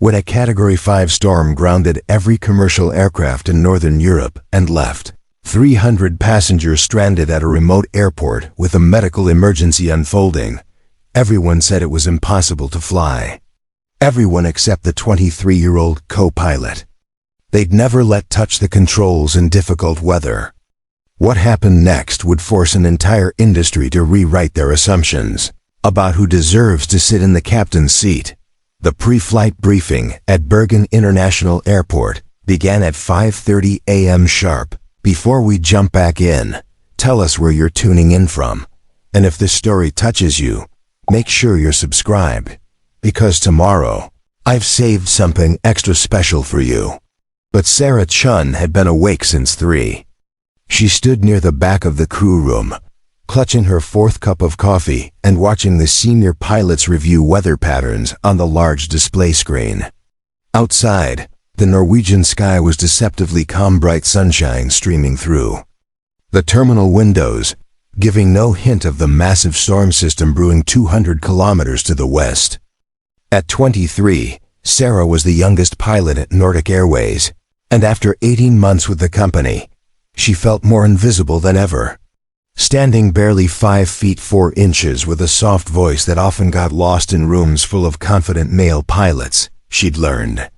when a Category 5 storm grounded every commercial aircraft in Northern Europe and left 300 passengers stranded at a remote airport with a medical emergency unfolding. Everyone said it was impossible to fly. Everyone except the 23-year-old co-pilot. They'd never let touch the controls in difficult weather. What happened next would force an entire industry to rewrite their assumptions about who deserves to sit in the captain's seat. The pre-flight briefing at Bergen International Airport began at 5:30 a.m. sharp. Before we jump back in, tell us where you're tuning in from. And if this story touches you, make sure you're subscribed, because tomorrow, I've saved something extra special for you. But Sarah Chen had been awake since 3. She stood near the back of the crew room, clutching her 4th cup of coffee and watching the senior pilots review weather patterns on the large display screen. Outside, the Norwegian sky was deceptively calm, bright sunshine streaming through the terminal windows, giving no hint of the massive storm system brewing 200 kilometers to the west. At 23, Sarah was the youngest pilot at Nordic Airways, and after 18 months with the company, she felt more invisible than ever. Standing barely 5 feet 4 inches with a soft voice that often got lost in rooms full of confident male pilots, she'd learned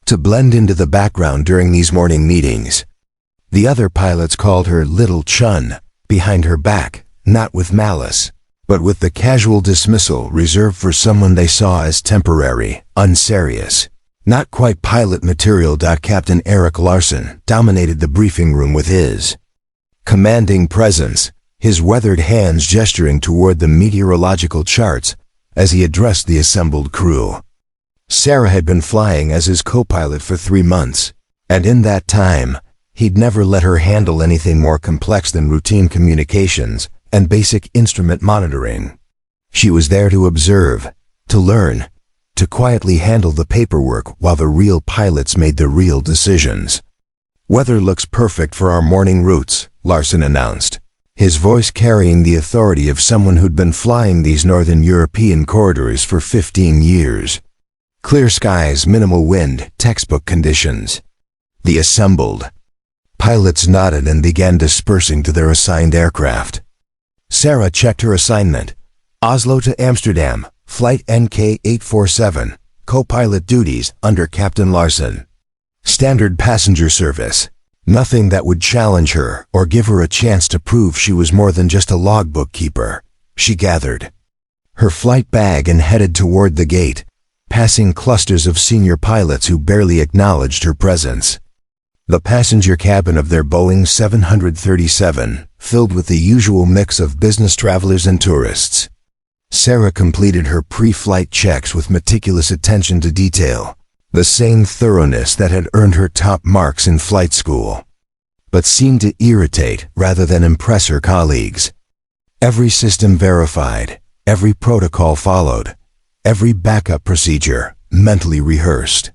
to blend into the background during these morning meetings. The other pilots called her Little Chun behind her back, not with malice, but with the casual dismissal reserved for someone they saw as temporary, unserious, not quite pilot material. Captain Erik Larsen dominated the briefing room with his commanding presence, his weathered hands gesturing toward the meteorological charts as he addressed the assembled crew. Sarah had been flying as his co-pilot for 3 months, and in that time, he'd never let her handle anything more complex than routine communications and basic instrument monitoring. She was there to observe, to learn, to quietly handle the paperwork while the real pilots made the real decisions. "Weather looks perfect for our morning routes," Larsen announced, his voice carrying the authority of someone who'd been flying these northern European corridors for 15 years. Clear skies, minimal wind, textbook conditions. The assembled pilots nodded and began dispersing to their assigned aircraft. Sarah checked her assignment. Oslo to Amsterdam, Flight NK847, co-pilot duties under Captain Larsen. Standard passenger service. Nothing that would challenge her or give her a chance to prove she was more than just a logbook keeper. She gathered her flight bag and headed toward the gate, passing clusters of senior pilots who barely acknowledged her presence. The passenger cabin of their Boeing 737 filled with the usual mix of business travelers and tourists. Sarah completed her pre-flight checks with meticulous attention to detail, the same thoroughness that had earned her top marks in flight school, but seemed to irritate rather than impress her colleagues. Every system verified, every protocol followed, every backup procedure mentally rehearsed.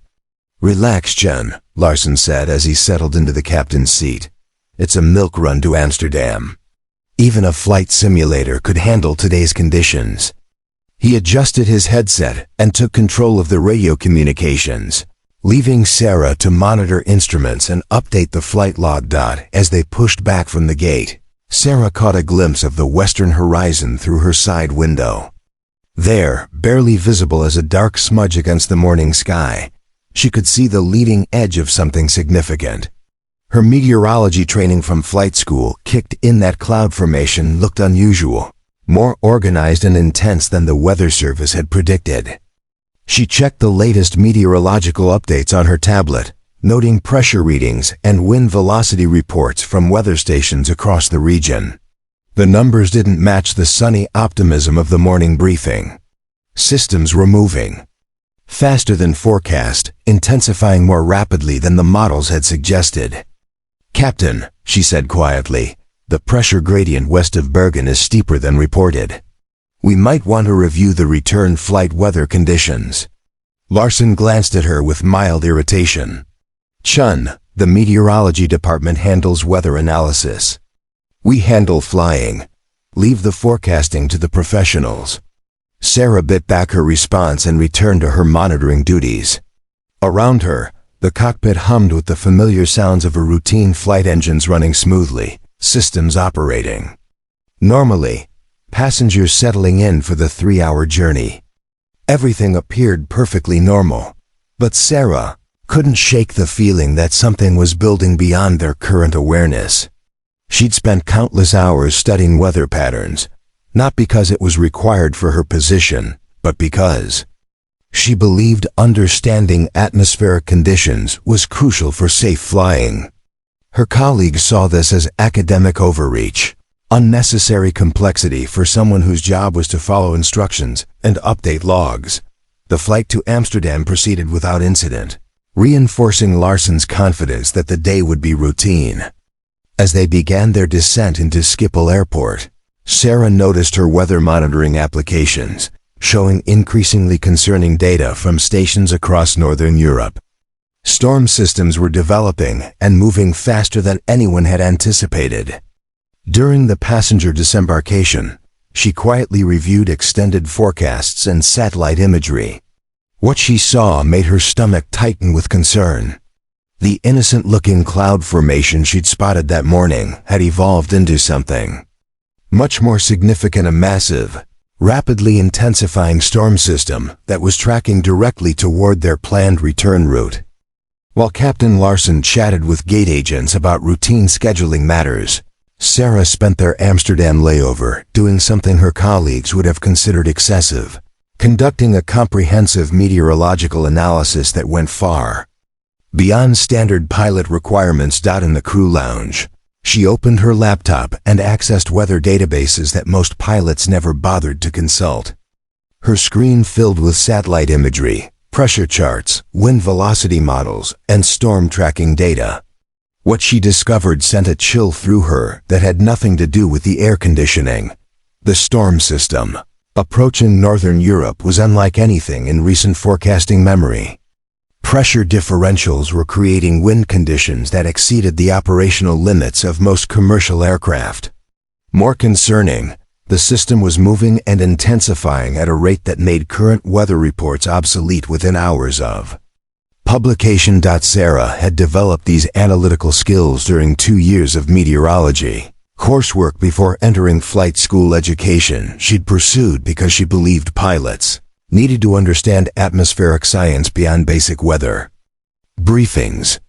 "Relax, Chen," Larsen said as he settled into the captain's seat. "It's a milk run to Amsterdam. Even a flight simulator could handle today's conditions." He adjusted his headset and took control of the radio communications, leaving Sarah to monitor instruments and update the flight log. As they pushed back from the gate, Sarah caught a glimpse of the western horizon through her side window. There, barely visible as a dark smudge against the morning sky, she could see the leading edge of something significant. Her meteorology training from flight school kicked in. That cloud formation looked unusual, more organized and intense than the weather service had predicted. She checked the latest meteorological updates on her tablet, noting pressure readings and wind velocity reports from weather stations across the region. The numbers didn't match the sunny optimism of the morning briefing. Systems were moving faster than forecast, intensifying more rapidly than the models had suggested. "Captain," she said quietly, "the pressure gradient west of Bergen is steeper than reported. We might want to review the return flight weather conditions." Larsen glanced at her with mild irritation. "Chun, the meteorology department handles weather analysis. We handle flying. Leave the forecasting to the professionals." Sarah bit back her response and returned to her monitoring duties. Around her, the cockpit hummed with the familiar sounds of a routine flight, engines running smoothly, systems operating normally, passengers settling in for the 3-hour journey. Everything appeared perfectly normal, but Sarah couldn't shake the feeling that something was building beyond their current awareness. She'd spent countless hours studying weather patterns, not because it was required for her position, but because she believed understanding atmospheric conditions was crucial for safe flying. Her colleagues saw this as academic overreach, unnecessary complexity for someone whose job was to follow instructions and update logs. The flight to Amsterdam proceeded without incident, reinforcing Larsen's confidence that the day would be routine. As they began their descent into Schiphol Airport, Sarah noticed her weather monitoring applications, showing increasingly concerning data from stations across Northern Europe. Storm systems were developing and moving faster than anyone had anticipated. During the passenger disembarkation, she quietly reviewed extended forecasts and satellite imagery. What she saw made her stomach tighten with concern. The innocent-looking cloud formation she'd spotted that morning had evolved into something much more significant, a massive, rapidly intensifying storm system that was tracking directly toward their planned return route. While Captain Larsen chatted with gate agents about routine scheduling matters, Sarah spent their Amsterdam layover doing something her colleagues would have considered excessive, conducting a comprehensive meteorological analysis that went far beyond standard pilot requirements. In the crew lounge, she opened her laptop and accessed weather databases that most pilots never bothered to consult. Her screen filled with satellite imagery, pressure charts, wind velocity models, and storm tracking data. What she discovered sent a chill through her that had nothing to do with the air conditioning. The storm system approaching Northern Europe was unlike anything in recent forecasting memory. Pressure differentials were creating wind conditions that exceeded the operational limits of most commercial aircraft. More concerning, the system was moving and intensifying at a rate that made current weather reports obsolete within hours of publication. Sarah had developed these analytical skills during 2 years of meteorology coursework before entering flight school education she'd pursued because she believed pilots needed to understand atmospheric science beyond basic weather briefings.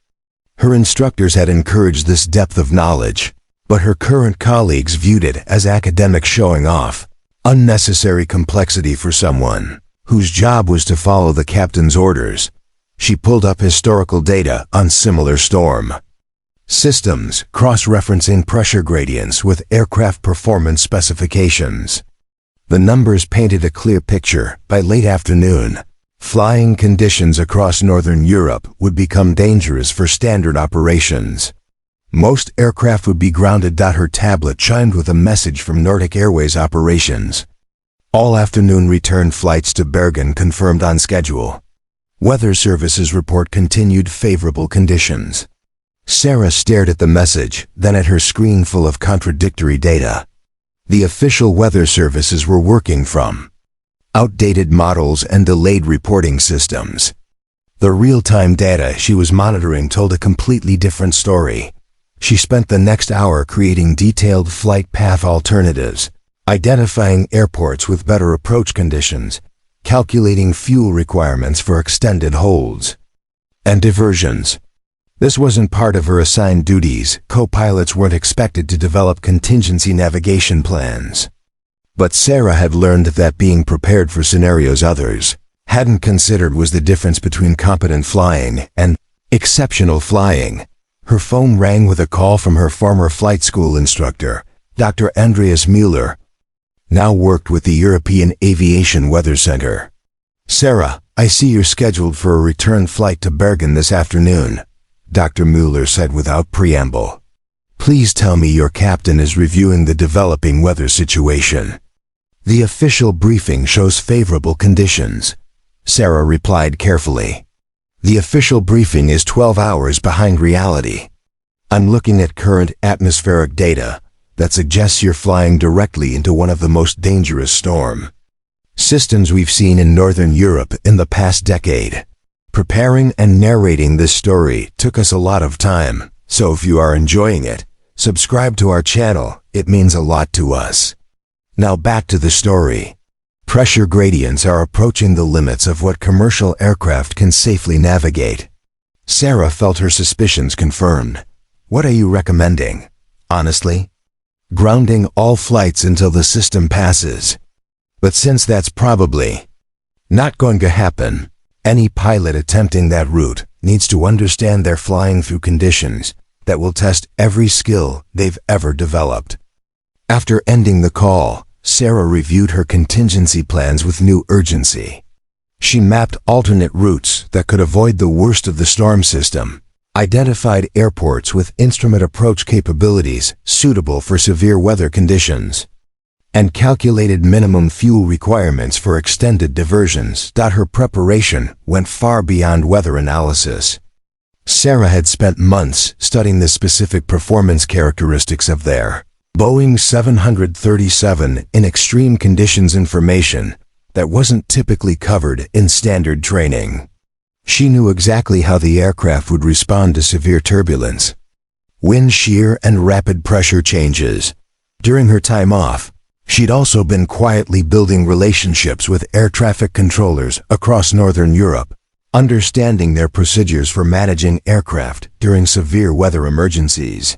Her instructors had encouraged this depth of knowledge, but her current colleagues viewed it as academic showing off, unnecessary complexity for someone whose job was to follow the captain's orders. She pulled up historical data on similar storm systems, cross-referencing pressure gradients with aircraft performance specifications. The numbers painted a clear picture. By late afternoon, flying conditions across Northern Europe would become dangerous for standard operations. Most aircraft would be grounded. Her tablet chimed with a message from Nordic Airways operations. All afternoon return flights to Bergen confirmed on schedule. Weather Services report continued favorable conditions. Sarah stared at the message, then at her screen full of contradictory data. The official weather services were working from outdated models and delayed reporting systems. The real-time data she was monitoring told a completely different story. She spent the next hour creating detailed flight path alternatives, identifying airports with better approach conditions, calculating fuel requirements for extended holds, and diversions. This wasn't part of her assigned duties. Co-pilots weren't expected to develop contingency navigation plans. But Sarah had learned that being prepared for scenarios others hadn't considered was the difference between competent flying and exceptional flying. Her phone rang with a call from her former flight school instructor, Dr. Andreas Mueller, now worked with the European Aviation Weather Center. "Sarah, I see you're scheduled for a return flight to Bergen this afternoon," Dr. Mueller said without preamble. "Please tell me your captain is reviewing the developing weather situation." "The official briefing shows favorable conditions," Sarah replied carefully. "The official briefing is 12 hours behind reality. I'm looking at current atmospheric data that suggests you're flying directly into one of the most dangerous storm systems we've seen in Northern Europe in the past decade. Preparing and narrating this story took us a lot of time, so if you are enjoying it, subscribe to our channel, it means a lot to us. Now back to the story. Pressure gradients are approaching the limits of what commercial aircraft can safely navigate. Sarah felt her suspicions confirmed. What are you recommending? Honestly? Grounding all flights until the system passes. But since that's probably not going to happen, any pilot attempting that route needs to understand they're flying through conditions that will test every skill they've ever developed. After ending the call, Sarah reviewed her contingency plans with new urgency. She mapped alternate routes that could avoid the worst of the storm system, identified airports with instrument approach capabilities suitable for severe weather conditions, and calculated minimum fuel requirements for extended diversions. Her preparation went far beyond weather analysis. Sarah had spent months studying the specific performance characteristics of their Boeing 737 in extreme conditions, information that wasn't typically covered in standard training. She knew exactly how the aircraft would respond to severe turbulence, wind shear, and rapid pressure changes. During her time off, she'd also been quietly building relationships with air traffic controllers across Northern Europe, understanding their procedures for managing aircraft during severe weather emergencies.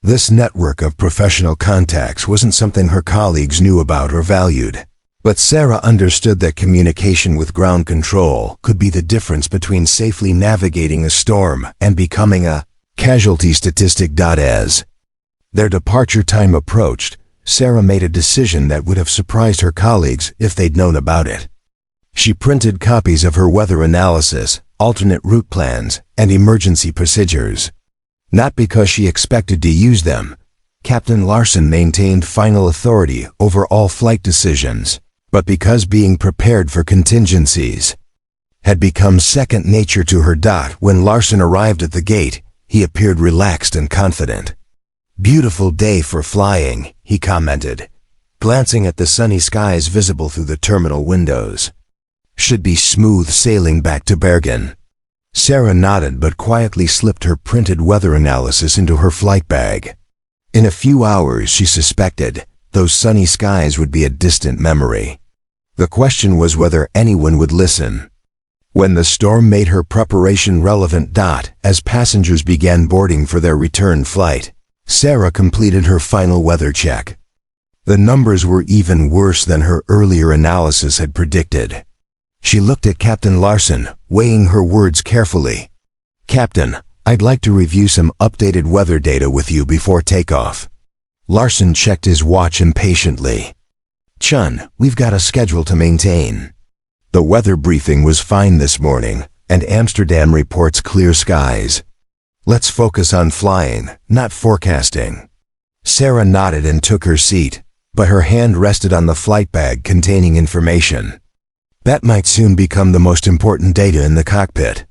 This network of professional contacts wasn't something her colleagues knew about or valued, but Sarah understood that communication with ground control could be the difference between safely navigating a storm and becoming a casualty statistic. As their departure time approached, Sarah made a decision that would have surprised her colleagues if they'd known about it. She printed copies of her weather analysis, alternate route plans, and emergency procedures. Not because she expected to use them. Captain Larson maintained final authority over all flight decisions, but because being prepared for contingencies had become second nature to her. When Larson arrived at the gate, he appeared relaxed and confident. "Beautiful day for flying," he commented, glancing at the sunny skies visible through the terminal windows. "Should be smooth sailing back to Bergen." Sarah nodded but quietly slipped her printed weather analysis into her flight bag. In a few hours, she suspected, those sunny skies would be a distant memory. The question was whether anyone would listen. When the storm made her preparation relevant. As passengers began boarding for their return flight, Sarah completed her final weather check. The numbers were even worse than her earlier analysis had predicted. She looked at Captain Larson, weighing her words carefully. "Captain, I'd like to review some updated weather data with you before takeoff." Larson checked his watch impatiently. "Chen, we've got a schedule to maintain." The weather briefing was fine this morning, and Amsterdam reports clear skies. "Let's focus on flying, not forecasting." Sarah nodded and took her seat, but her hand rested on the flight bag containing information. That might soon become the most important data in the cockpit.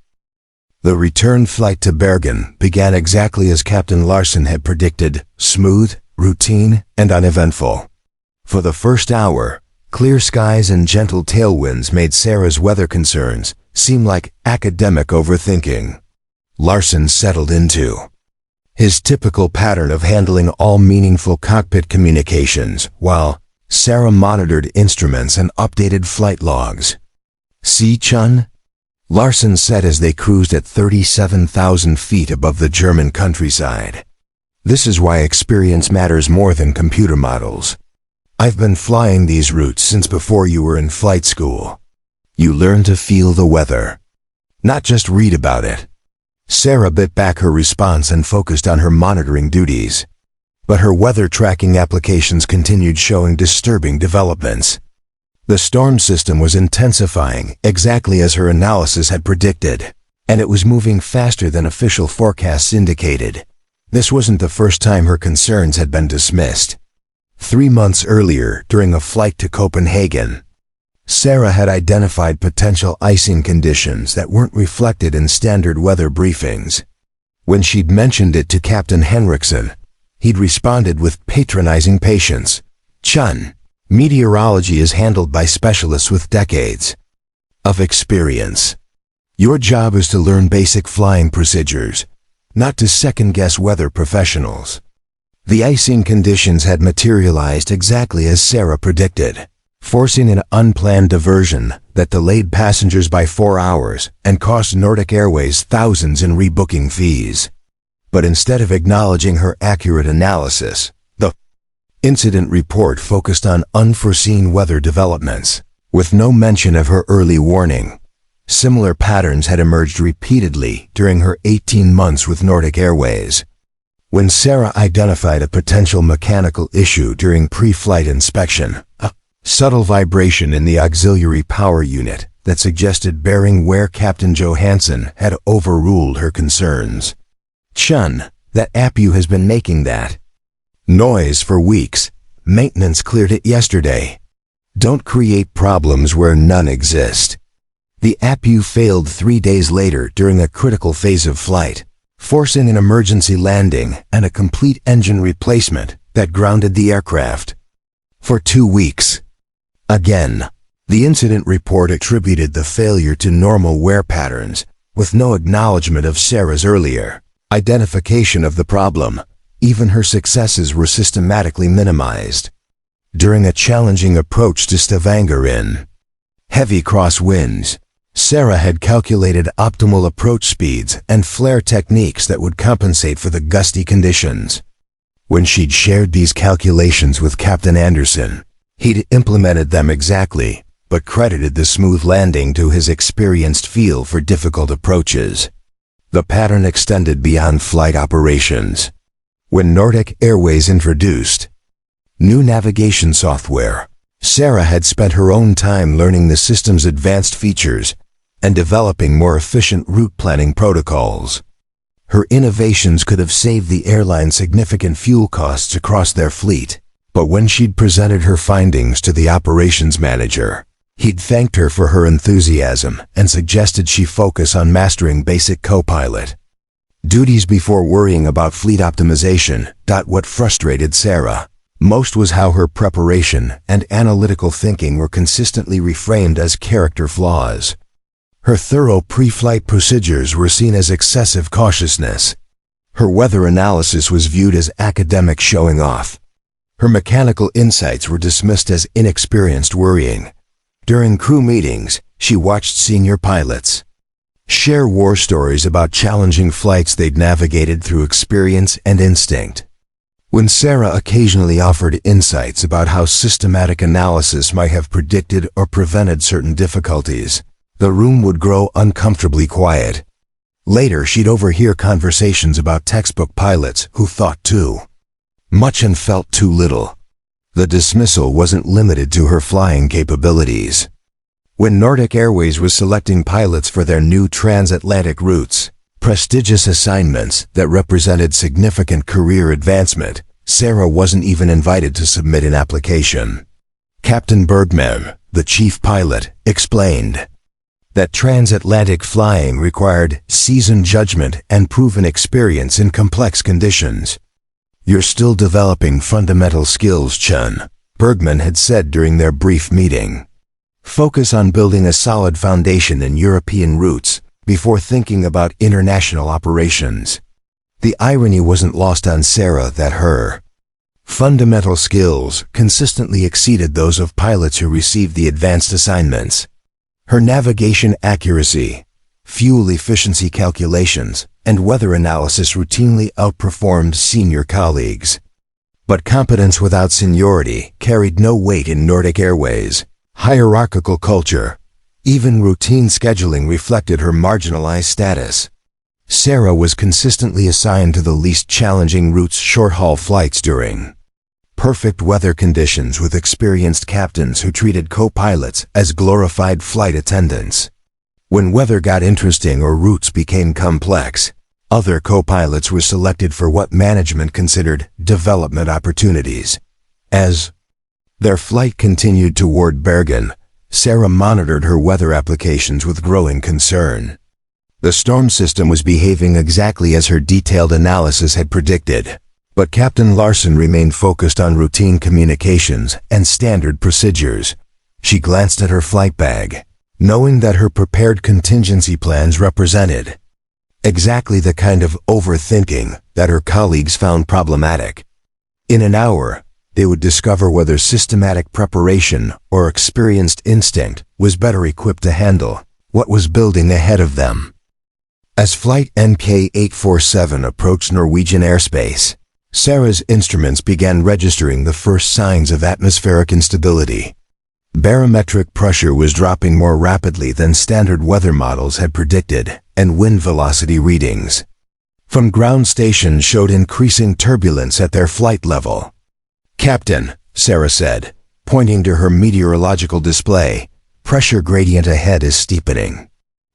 The return flight to Bergen began exactly as Captain Larson had predicted, smooth, routine, and uneventful. For the first hour, clear skies and gentle tailwinds made Sarah's weather concerns seem like academic overthinking. Larson settled into his typical pattern of handling all meaningful cockpit communications, while Sarah monitored instruments and updated flight logs. "See, Chen?" Larson said as they cruised at 37,000 feet above the German countryside. "This is why experience matters more than computer models. I've been flying these routes since before you were in flight school. You learn to feel the weather, not just read about it." Sarah bit back her response and focused on her monitoring duties. But her weather tracking applications continued showing disturbing developments. The storm system was intensifying exactly as her analysis had predicted, and it was moving faster than official forecasts indicated. This wasn't the first time her concerns had been dismissed. 3 months earlier, during a flight to Copenhagen, Sarah had identified potential icing conditions that weren't reflected in standard weather briefings. When she'd mentioned it to Captain Henriksen, he'd responded with patronizing patience. "Chen, meteorology is handled by specialists with decades of experience. Your job is to learn basic flying procedures, not to second-guess weather professionals. The icing conditions had materialized exactly as Sarah predicted, forcing an unplanned diversion that delayed passengers by 4 hours and cost Nordic Airways thousands in rebooking fees. But instead of acknowledging her accurate analysis, the incident report focused on unforeseen weather developments, with no mention of her early warning. Similar patterns had emerged repeatedly during her 18 months with Nordic Airways. When Sarah identified a potential mechanical issue during pre-flight inspection, a subtle vibration in the auxiliary power unit that suggested bearing where Captain Johansson had overruled her concerns. "Chen, that APU has been making that noise for weeks. Maintenance cleared it yesterday. Don't create problems where none exist." The APU failed 3 days later during a critical phase of flight, forcing an emergency landing and a complete engine replacement that grounded the aircraft for 2 weeks. Again, the incident report attributed the failure to normal wear patterns, with no acknowledgement of Sarah's earlier identification of the problem. Even her successes were systematically minimized. During a challenging approach to Stavanger in heavy crosswinds, Sarah had calculated optimal approach speeds and flare techniques that would compensate for the gusty conditions. When she'd shared these calculations with Captain Anderson, he'd implemented them exactly, but credited the smooth landing to his experienced feel for difficult approaches. The pattern extended beyond flight operations. When Nordic Airways introduced new navigation software, Sarah had spent her own time learning the system's advanced features and developing more efficient route planning protocols. Her innovations could have saved the airline significant fuel costs across their fleet, but when she'd presented her findings to the operations manager, he'd thanked her for her enthusiasm and suggested she focus on mastering basic co-pilot duties before worrying about fleet optimization. What frustrated Sarah most was how her preparation and analytical thinking were consistently reframed as character flaws. Her thorough pre-flight procedures were seen as excessive cautiousness. Her weather analysis was viewed as academic showing off. Her mechanical insights were dismissed as inexperienced worrying. During crew meetings, she watched senior pilots share war stories about challenging flights they'd navigated through experience and instinct. When Sarah occasionally offered insights about how systematic analysis might have predicted or prevented certain difficulties, the room would grow uncomfortably quiet. Later, she'd overhear conversations about textbook pilots who thought too much and felt too little. The dismissal wasn't limited to her flying capabilities. When Nordic Airways was selecting pilots for their new transatlantic routes, prestigious assignments that represented significant career advancement, Sarah wasn't even invited to submit an application. Captain Bergman, the chief pilot, explained that transatlantic flying required seasoned judgment and proven experience in complex conditions. "You're still developing fundamental skills, Chen," Bergman had said during their brief meeting. "Focus on building a solid foundation in European routes before thinking about international operations." The irony wasn't lost on Sarah that her fundamental skills consistently exceeded those of pilots who received the advanced assignments. Her navigation accuracy, fuel efficiency calculations, and weather analysis routinely outperformed senior colleagues. But competence without seniority carried no weight in Nordic Airways' hierarchical culture. Even routine scheduling reflected her marginalized status. Sarah was consistently assigned to the least challenging routes, short-haul flights during perfect weather conditions, with experienced captains who treated co-pilots as glorified flight attendants. When weather got interesting or routes became complex, other co-pilots were selected for what management considered development opportunities. As their flight continued toward Bergen, Sarah monitored her weather applications with growing concern. The storm system was behaving exactly as her detailed analysis had predicted, but Captain Larson remained focused on routine communications and standard procedures. She glanced at her flight bag, knowing that her prepared contingency plans represented exactly the kind of overthinking that her colleagues found problematic. In an hour, they would discover whether systematic preparation or experienced instinct was better equipped to handle what was building ahead of them. As Flight NK847 approached Norwegian airspace, Sarah's instruments began registering the first signs of atmospheric instability. Barometric pressure was dropping more rapidly than standard weather models had predicted, and wind velocity readings from ground stations showed increasing turbulence at their flight level. "Captain," Sarah said, pointing to her meteorological display, "pressure gradient ahead is steepening.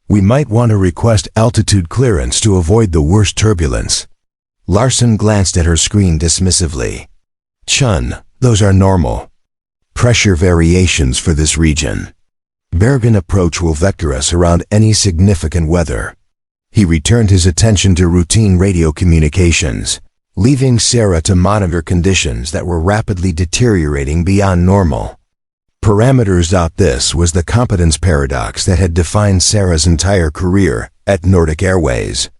We might want to request altitude clearance to avoid the worst turbulence." Larson glanced at her screen dismissively. "Chun, those are normal pressure variations for this region. Bergen approach will vector us around any significant weather." He returned his attention to routine radio communications, leaving Sarah to monitor conditions that were rapidly deteriorating beyond normal. Parameters. This was the competence paradox that had defined Sarah's entire career at Nordic Airways.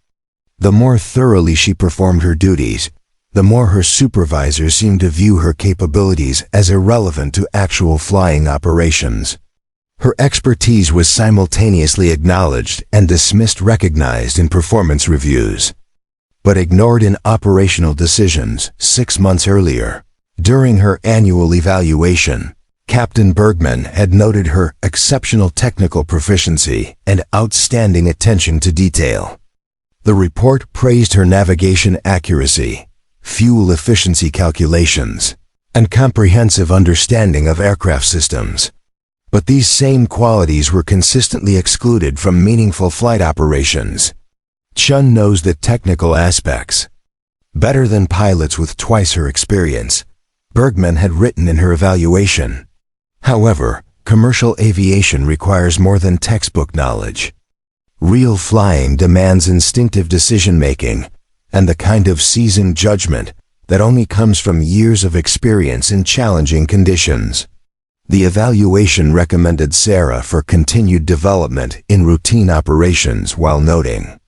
The more thoroughly she performed her duties, the more her supervisors seemed to view her capabilities as irrelevant to actual flying operations. Her expertise was simultaneously acknowledged and dismissed, recognized in performance reviews, but ignored in operational decisions. 6 months earlier, during her annual evaluation, Captain Bergman had noted her exceptional technical proficiency and outstanding attention to detail. The report praised her navigation accuracy, fuel efficiency calculations, and comprehensive understanding of aircraft systems. But these same qualities were consistently excluded from meaningful flight operations. "Chun knows the technical aspects better than pilots with twice her experience," Bergman had written in her evaluation. However, commercial aviation requires more than textbook knowledge. Real flying demands instinctive decision-making and the kind of seasoned judgment that only comes from years of experience in challenging conditions. The evaluation recommended Sarah for continued development in routine operations while noting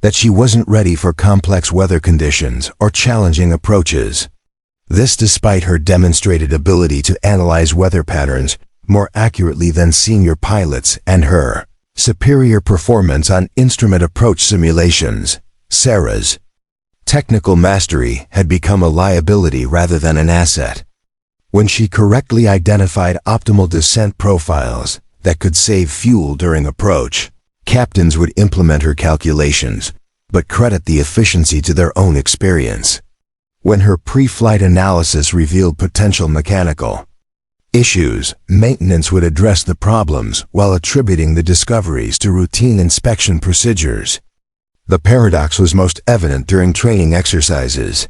that she wasn't ready for complex weather conditions or challenging approaches. This despite her demonstrated ability to analyze weather patterns more accurately than senior pilots and her superior performance on instrument approach simulations. Sarah's technical mastery had become a liability rather than an asset. When she correctly identified optimal descent profiles that could save fuel during approach, captains would implement her calculations, but credit the efficiency to their own experience. When her pre-flight analysis revealed potential mechanical issues, maintenance would address the problems while attributing the discoveries to routine inspection procedures. The paradox was most evident during training exercises.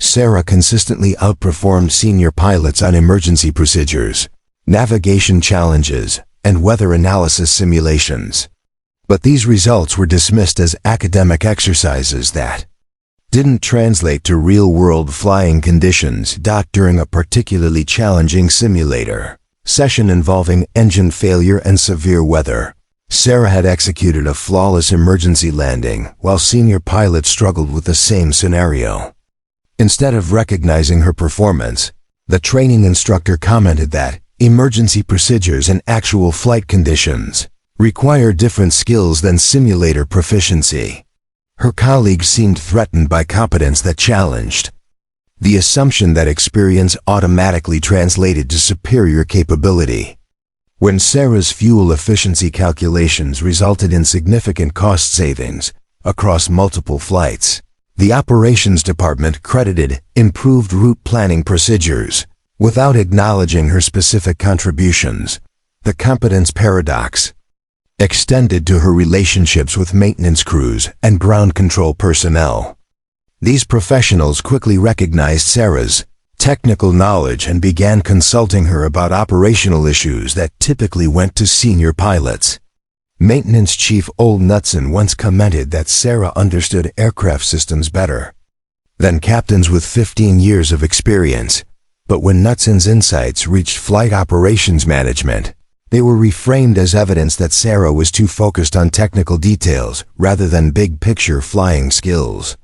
Sarah consistently outperformed senior pilots on emergency procedures, navigation challenges, and weather analysis simulations. But these results were dismissed as academic exercises that didn't translate to real-world flying conditions. During a particularly challenging simulator session involving engine failure and severe weather, Sarah had executed a flawless emergency landing while senior pilots struggled with the same scenario. Instead of recognizing her performance, the training instructor commented that emergency procedures and actual flight conditions require different skills than simulator proficiency. Her colleagues seemed threatened by competence that challenged the assumption that experience automatically translated to superior capability. When Sarah's fuel efficiency calculations resulted in significant cost savings across multiple flights, the operations department credited improved route planning procedures without acknowledging her specific contributions. The competence paradox extended to her relationships with maintenance crews and ground control personnel. These professionals quickly recognized Sarah's technical knowledge and began consulting her about operational issues that typically went to senior pilots. Maintenance Chief Ole Knutson once commented that Sarah understood aircraft systems better than captains with 15 years of experience, but when Knutson's insights reached flight operations management, They were reframed as evidence that Sarah was too focused on technical details rather than big-picture flying skills.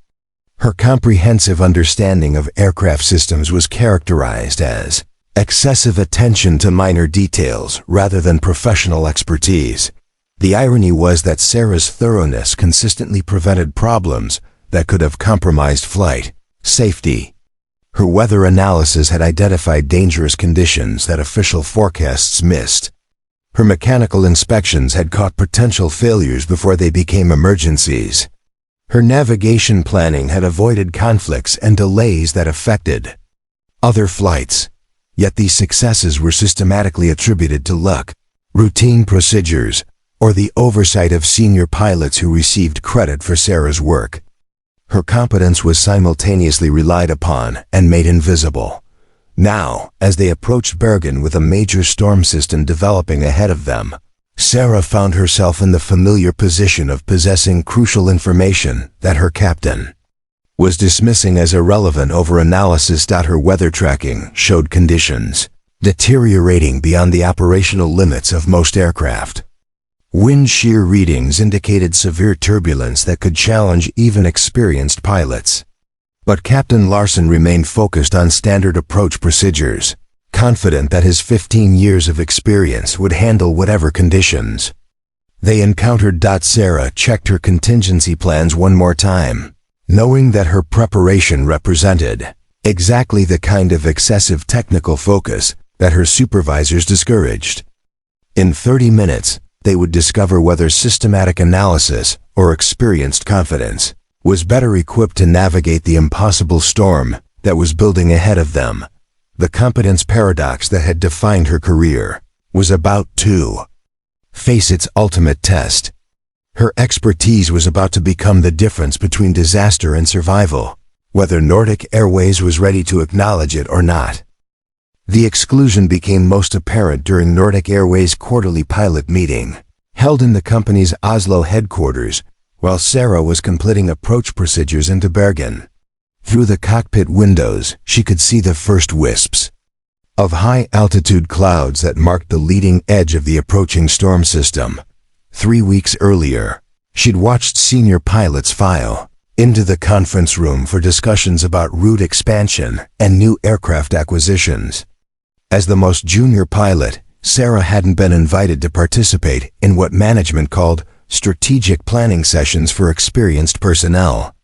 Her comprehensive understanding of aircraft systems was characterized as excessive attention to minor details rather than professional expertise. The irony was that Sarah's thoroughness consistently prevented problems that could have compromised flight safety. Her weather analysis had identified dangerous conditions that official forecasts missed. Her mechanical inspections had caught potential failures before they became emergencies. Her navigation planning had avoided conflicts and delays that affected other flights. Yet these successes were systematically attributed to luck, routine procedures, or the oversight of senior pilots who received credit for Sarah's work. Her competence was simultaneously relied upon and made invisible. Now, as they approached Bergen with a major storm system developing ahead of them, Sarah found herself in the familiar position of possessing crucial information that her captain was dismissing as irrelevant over analysis. Her weather tracking showed conditions deteriorating beyond the operational limits of most aircraft. Wind shear readings indicated severe turbulence that could challenge even experienced pilots. But Captain Larson remained focused on standard approach procedures, confident that his 15 years of experience would handle whatever conditions. They encountered. Sarah checked her contingency plans one more time, knowing that her preparation represented exactly the kind of excessive technical focus that her supervisors discouraged. In 30 minutes, they would discover whether systematic analysis or experienced confidence was better equipped to navigate the impossible storm that was building ahead of them. The competence paradox that had defined her career was about to face its ultimate test. Her expertise was about to become the difference between disaster and survival, whether Nordic Airways was ready to acknowledge it or not. The exclusion became most apparent during Nordic Airways' quarterly pilot meeting, held in the company's Oslo headquarters, while Sarah was completing approach procedures into Bergen. Through the cockpit windows, she could see the first wisps of high-altitude clouds that marked the leading edge of the approaching storm system. 3 weeks earlier, she'd watched senior pilots file into the conference room for discussions about route expansion and new aircraft acquisitions. As the most junior pilot, Sarah hadn't been invited to participate in what management called strategic planning sessions for experienced personnel.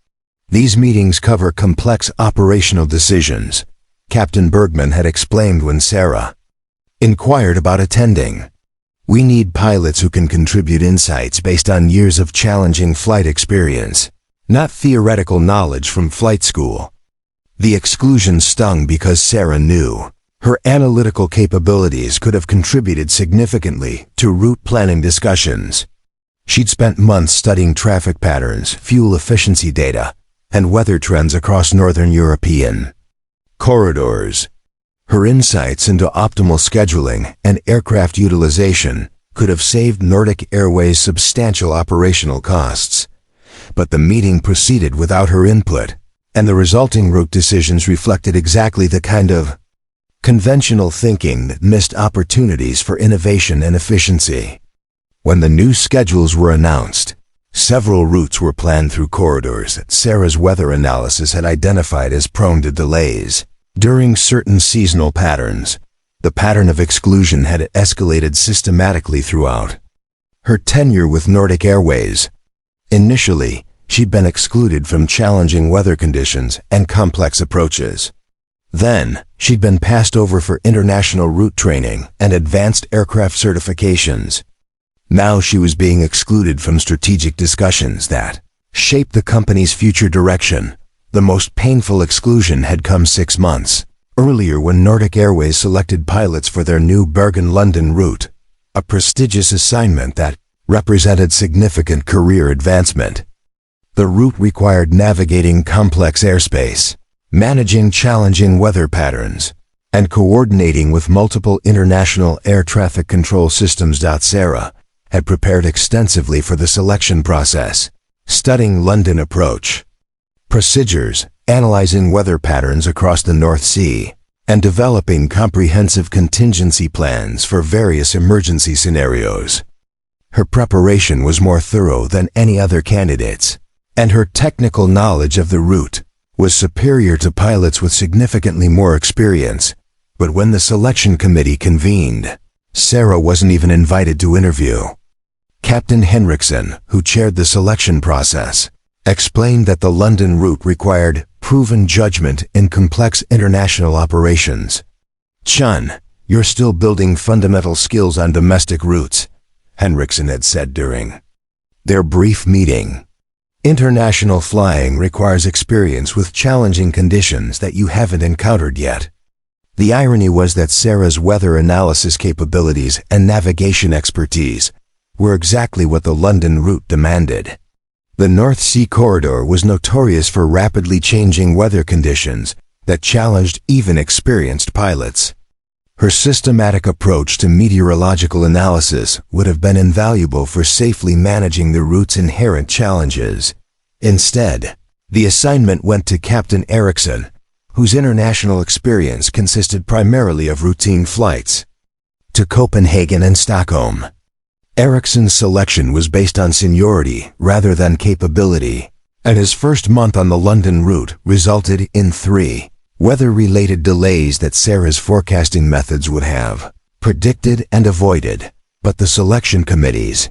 These meetings cover complex operational decisions, Captain Bergman had explained when Sarah inquired about attending. We need pilots who can contribute insights based on years of challenging flight experience, not theoretical knowledge from flight school. The exclusion stung because Sarah knew her analytical capabilities could have contributed significantly to route planning discussions. She'd spent months studying traffic patterns, fuel efficiency data, and weather trends across northern European corridors. Her insights into optimal scheduling and aircraft utilization could have saved Nordic Airways substantial operational costs. But the meeting proceeded without her input, and the resulting route decisions reflected exactly the kind of conventional thinking that missed opportunities for innovation and efficiency. When the new schedules were announced, several routes were planned through corridors that Sarah's weather analysis had identified as prone to delays. During certain seasonal patterns, the pattern of exclusion had escalated systematically throughout her tenure with Nordic Airways. Initially, she'd been excluded from challenging weather conditions and complex approaches. Then, she'd been passed over for international route training and advanced aircraft certifications. Now she was being excluded from strategic discussions that shaped the company's future direction. The most painful exclusion had come 6 months earlier when Nordic Airways selected pilots for their new Bergen-London route, a prestigious assignment that represented significant career advancement. The route required navigating complex airspace, managing challenging weather patterns, and coordinating with multiple international air traffic control systems. Sarah had prepared extensively for the selection process, studying London approach procedures, analyzing weather patterns across the North Sea, and developing comprehensive contingency plans for various emergency scenarios. Her preparation was more thorough than any other candidate's, and her technical knowledge of the route was superior to pilots with significantly more experience. But when the selection committee convened, Sarah wasn't even invited to interview. Captain Henriksen, who chaired the selection process, explained that the London route required proven judgment in complex international operations. "Chen, you're still building fundamental skills on domestic routes," Henriksen had said during their brief meeting. "International flying requires experience with challenging conditions that you haven't encountered yet." The irony was that Sarah's weather analysis capabilities and navigation expertise were exactly what the London route demanded. The North Sea corridor was notorious for rapidly changing weather conditions that challenged even experienced pilots. Her systematic approach to meteorological analysis would have been invaluable for safely managing the route's inherent challenges. Instead, the assignment went to Captain Eriksson, whose international experience consisted primarily of routine flights to Copenhagen and Stockholm. Eriksson's selection was based on seniority rather than capability, and his first month on the London route resulted in 3 weather-related delays that Sarah's forecasting methods would have predicted and avoided. But the selection committee's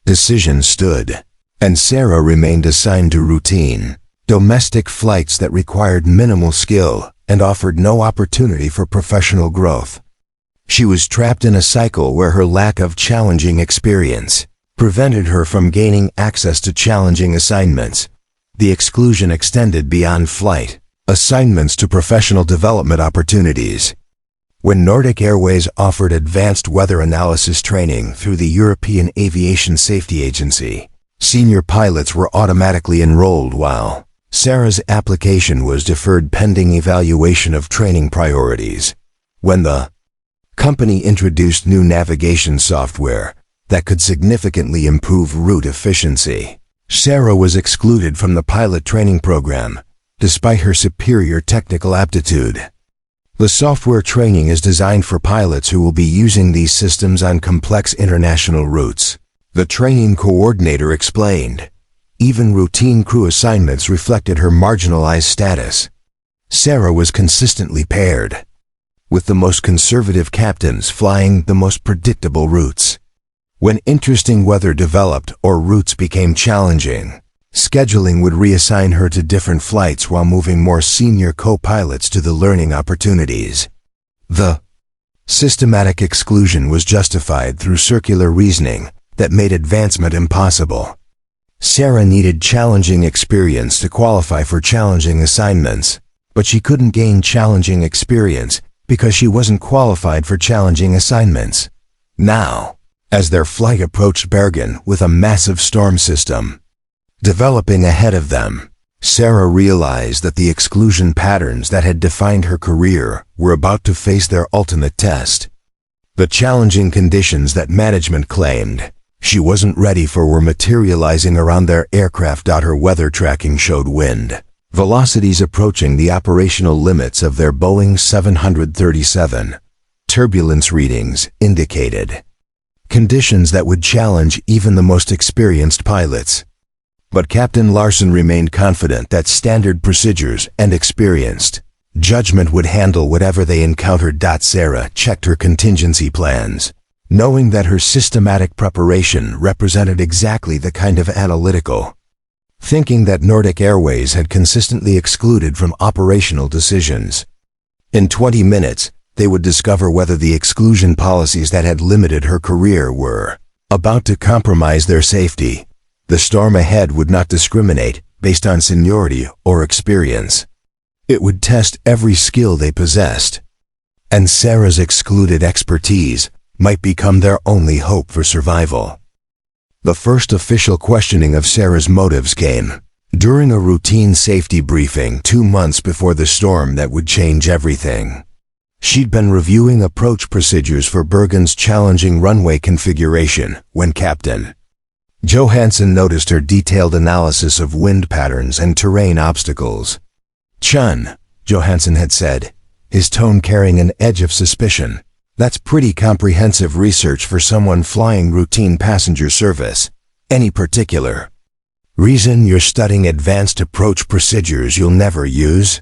decision stood, and Sarah remained assigned to routine, domestic flights that required minimal skill and offered no opportunity for professional growth. She was trapped in a cycle where her lack of challenging experience prevented her from gaining access to challenging assignments. The exclusion extended beyond flight assignments to professional development opportunities. When Nordic Airways offered advanced weather analysis training through the European Aviation Safety Agency, senior pilots were automatically enrolled while Sarah's application was deferred pending evaluation of training priorities. When the company introduced new navigation software that could significantly improve route efficiency, Sarah was excluded from the pilot training program, despite her superior technical aptitude. The software training is designed for pilots who will be using these systems on complex international routes, the training coordinator explained. Even routine crew assignments reflected her marginalized status. Sarah was consistently paired with the most conservative captains flying the most predictable routes. When interesting weather developed or routes became challenging, scheduling would reassign her to different flights while moving more senior co-pilots to the learning opportunities. The systematic exclusion was justified through circular reasoning that made advancement impossible. Sarah needed challenging experience to qualify for challenging assignments, but she couldn't gain challenging experience because she wasn't qualified for challenging assignments. Now, as their flight approached Bergen with a massive storm system developing ahead of them, Sarah realized that the exclusion patterns that had defined her career were about to face their ultimate test. The challenging conditions that management claimed she wasn't ready for were materializing around their aircraft. Her weather tracking showed wind velocities approaching the operational limits of their Boeing 737. Turbulence readings indicated conditions that would challenge even the most experienced pilots. But Captain Larson remained confident that standard procedures and experienced judgment would handle whatever they encountered. Sarah checked her contingency plans, knowing that her systematic preparation represented exactly the kind of analytical thinking that Nordic Airways had consistently excluded from operational decisions. In 20 minutes, they would discover whether the exclusion policies that had limited her career were about to compromise their safety. The storm ahead would not discriminate based on seniority or experience. It would test every skill they possessed, and Sarah's excluded expertise might become their only hope for survival. The first official questioning of Sarah's motives came during a routine safety briefing 2 months before the storm that would change everything. She'd been reviewing approach procedures for Bergen's challenging runway configuration when Captain Johansson noticed her detailed analysis of wind patterns and terrain obstacles. "Chen," Johansson had said, his tone carrying an edge of suspicion. That's pretty comprehensive research for someone flying routine passenger service. Any particular reason you're studying advanced approach procedures you'll never use?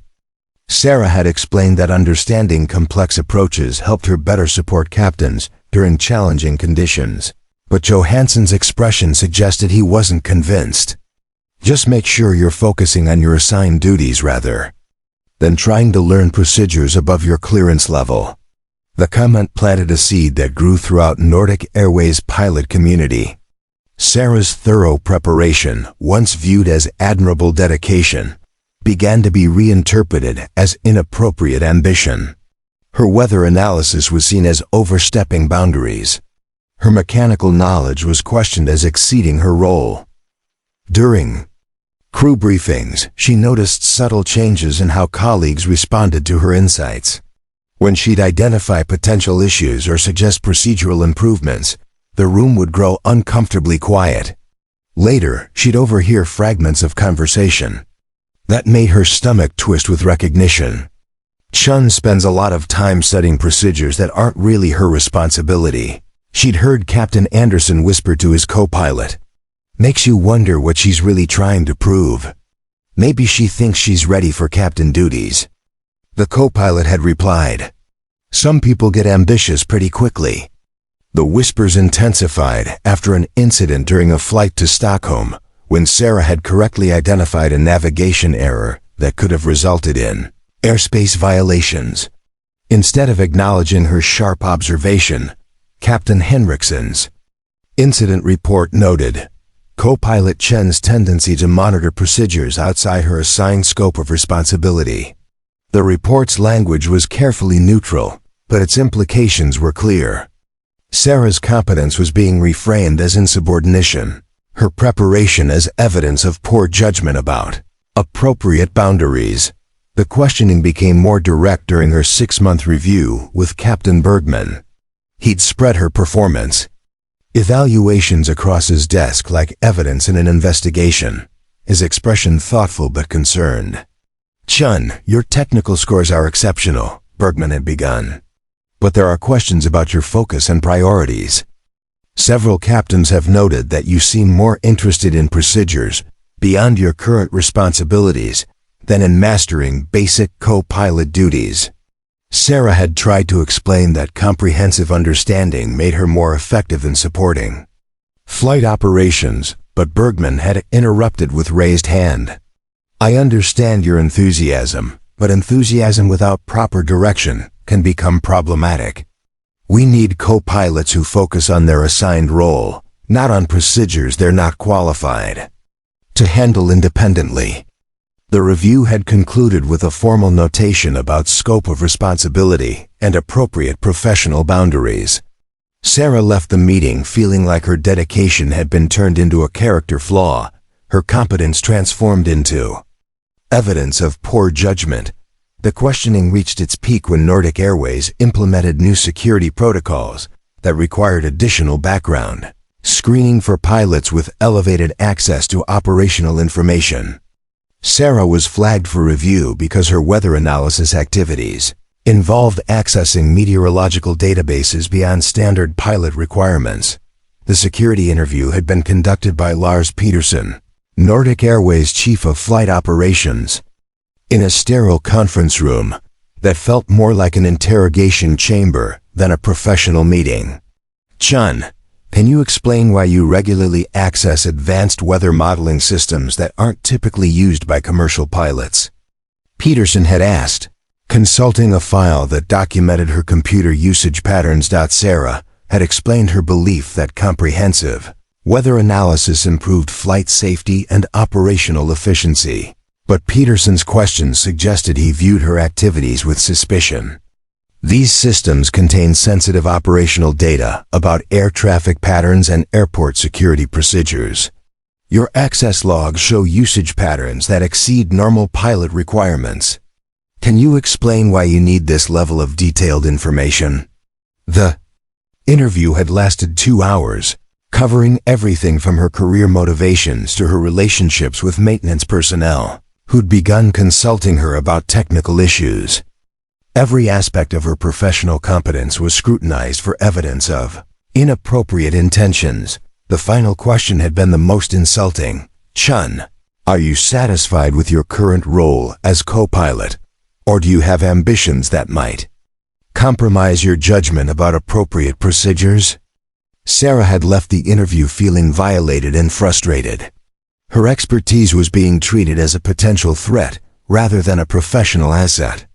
Sarah had explained that understanding complex approaches helped her better support captains during challenging conditions. But Johansson's expression suggested he wasn't convinced. Just make sure you're focusing on your assigned duties rather than trying to learn procedures above your clearance level. The comment planted a seed that grew throughout Nordic Airways' pilot community. Sarah's thorough preparation, once viewed as admirable dedication, began to be reinterpreted as inappropriate ambition. Her weather analysis was seen as overstepping boundaries. Her mechanical knowledge was questioned as exceeding her role. During crew briefings, she noticed subtle changes in how colleagues responded to her insights. When she'd identify potential issues or suggest procedural improvements, the room would grow uncomfortably quiet. Later, she'd overhear fragments of conversation that made her stomach twist with recognition. Chen spends a lot of time studying procedures that aren't really her responsibility. She'd heard Captain Anderson whisper to his co-pilot, "Makes you wonder what she's really trying to prove. Maybe she thinks she's ready for captain duties." The co-pilot had replied, "Some people get ambitious pretty quickly." The whispers intensified after an incident during a flight to Stockholm, when Sarah had correctly identified a navigation error that could have resulted in airspace violations. Instead of acknowledging her sharp observation, Captain Henriksen's incident report noted co-pilot Chen's tendency to monitor procedures outside her assigned scope of responsibility. The report's language was carefully neutral, but its implications were clear. Sarah's competence was being reframed as insubordination, her preparation as evidence of poor judgment about appropriate boundaries. The questioning became more direct during her 6-month review with Captain Bergman. He'd spread her performance evaluations across his desk like evidence in an investigation, his expression thoughtful but concerned. "Chen, your technical scores are exceptional," Bergman had begun. "But there are questions about your focus and priorities. Several captains have noted that you seem more interested in procedures beyond your current responsibilities than in mastering basic co-pilot duties." Sarah had tried to explain that comprehensive understanding made her more effective in supporting flight operations, but Bergman had interrupted with raised hand. "I understand your enthusiasm, but enthusiasm without proper direction can become problematic. We need co-pilots who focus on their assigned role, not on procedures they're not qualified to handle independently." The review had concluded with a formal notation about scope of responsibility and appropriate professional boundaries. Sarah left the meeting feeling like her dedication had been turned into a character flaw, her competence transformed into evidence of poor judgment. The questioning reached its peak when Nordic Airways implemented new security protocols that required additional background screening for pilots with elevated access to operational information. Sarah was flagged for review because her weather analysis activities involved accessing meteorological databases beyond standard pilot requirements. The security interview had been conducted by Lars Peterson, Nordic Airways Chief of Flight Operations, in a sterile conference room that felt more like an interrogation chamber than a professional meeting. "Chen, can you explain why you regularly access advanced weather modeling systems that aren't typically used by commercial pilots?" Peterson had asked, consulting a file that documented her computer usage patterns. Sarah had explained her belief that comprehensive weather analysis improved flight safety and operational efficiency, but Peterson's questions suggested he viewed her activities with suspicion. These systems contain sensitive operational data about air traffic patterns and airport security procedures. Your access logs show usage patterns that exceed normal pilot requirements. Can you explain why you need this level of detailed information? The interview had lasted 2 hours, covering everything from her career motivations to her relationships with maintenance personnel, who'd begun consulting her about technical issues. Every aspect of her professional competence was scrutinized for evidence of inappropriate intentions. The final question had been the most insulting. Chen, are you satisfied with your current role as co-pilot, or do you have ambitions that might compromise your judgment about appropriate procedures? Sarah had left the interview feeling violated and frustrated. Her expertise was being treated as a potential threat rather than a professional asset.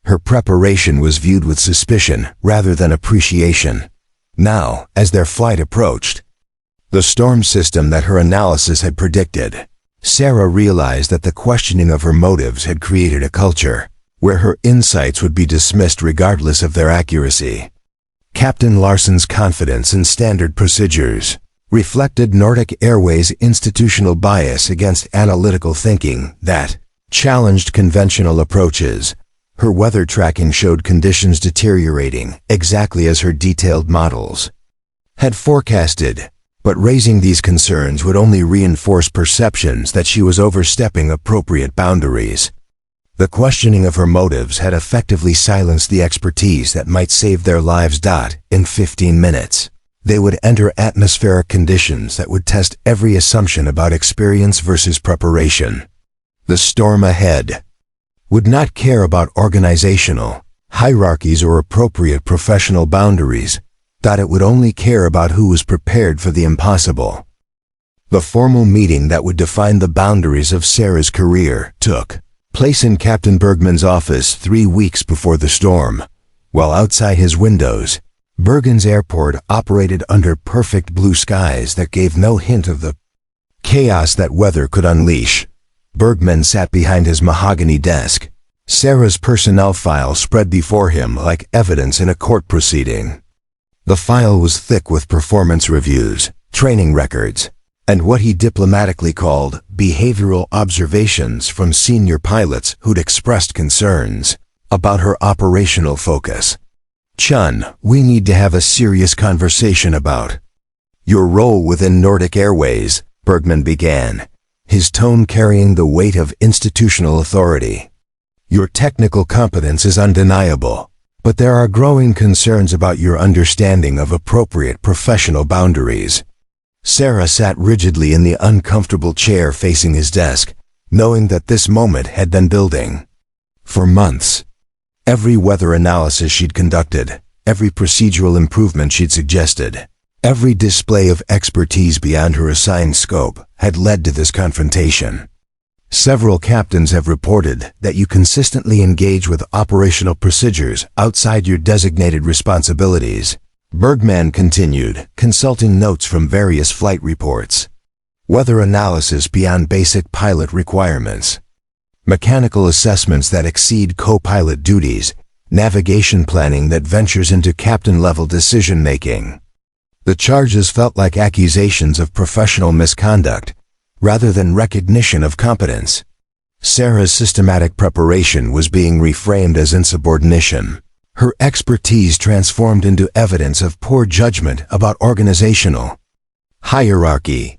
Her preparation was viewed with suspicion rather than appreciation. Now, as their flight approached the storm system that her analysis had predicted, Sarah realized that the questioning of her motives had created a culture where her insights would be dismissed regardless of their accuracy. Captain Larsen's confidence in standard procedures reflected Nordic Airways' institutional bias against analytical thinking that challenged conventional approaches. Her weather tracking showed conditions deteriorating exactly as her detailed models had forecasted, but raising these concerns would only reinforce perceptions that she was overstepping appropriate boundaries. The questioning of her motives had effectively silenced the expertise that might save their lives. In 15 minutes, they would enter atmospheric conditions that would test every assumption about experience versus preparation. The storm ahead would not care about organizational hierarchies or appropriate professional boundaries. It would only care about who was prepared for the impossible. The formal meeting that would define the boundaries of Sarah's career took place in Captain Bergman's office 3 weeks before the storm. While outside his windows, Bergen's airport operated under perfect blue skies that gave no hint of the chaos that weather could unleash. Bergman sat behind his mahogany desk. Sarah's personnel file spread before him like evidence in a court proceeding. The file was thick with performance reviews, training records, and what he diplomatically called behavioral observations from senior pilots who'd expressed concerns about her operational focus. Chen, we need to have a serious conversation about your role within Nordic Airways, Bergman began, his tone carrying the weight of institutional authority. Your technical competence is undeniable, but there are growing concerns about your understanding of appropriate professional boundaries. Sarah sat rigidly in the uncomfortable chair facing his desk, knowing that this moment had been building for months. Every weather analysis she'd conducted, every procedural improvement she'd suggested, every display of expertise beyond her assigned scope had led to this confrontation. Several captains have reported that you consistently engage with operational procedures outside your designated responsibilities. Bergman continued, consulting notes from various flight reports. Weather analysis beyond basic pilot requirements. Mechanical assessments that exceed co-pilot duties. Navigation planning that ventures into captain-level decision-making. The charges felt like accusations of professional misconduct, rather than recognition of competence. Sarah's systematic preparation was being reframed as insubordination. Her expertise transformed into evidence of poor judgment about organizational hierarchy.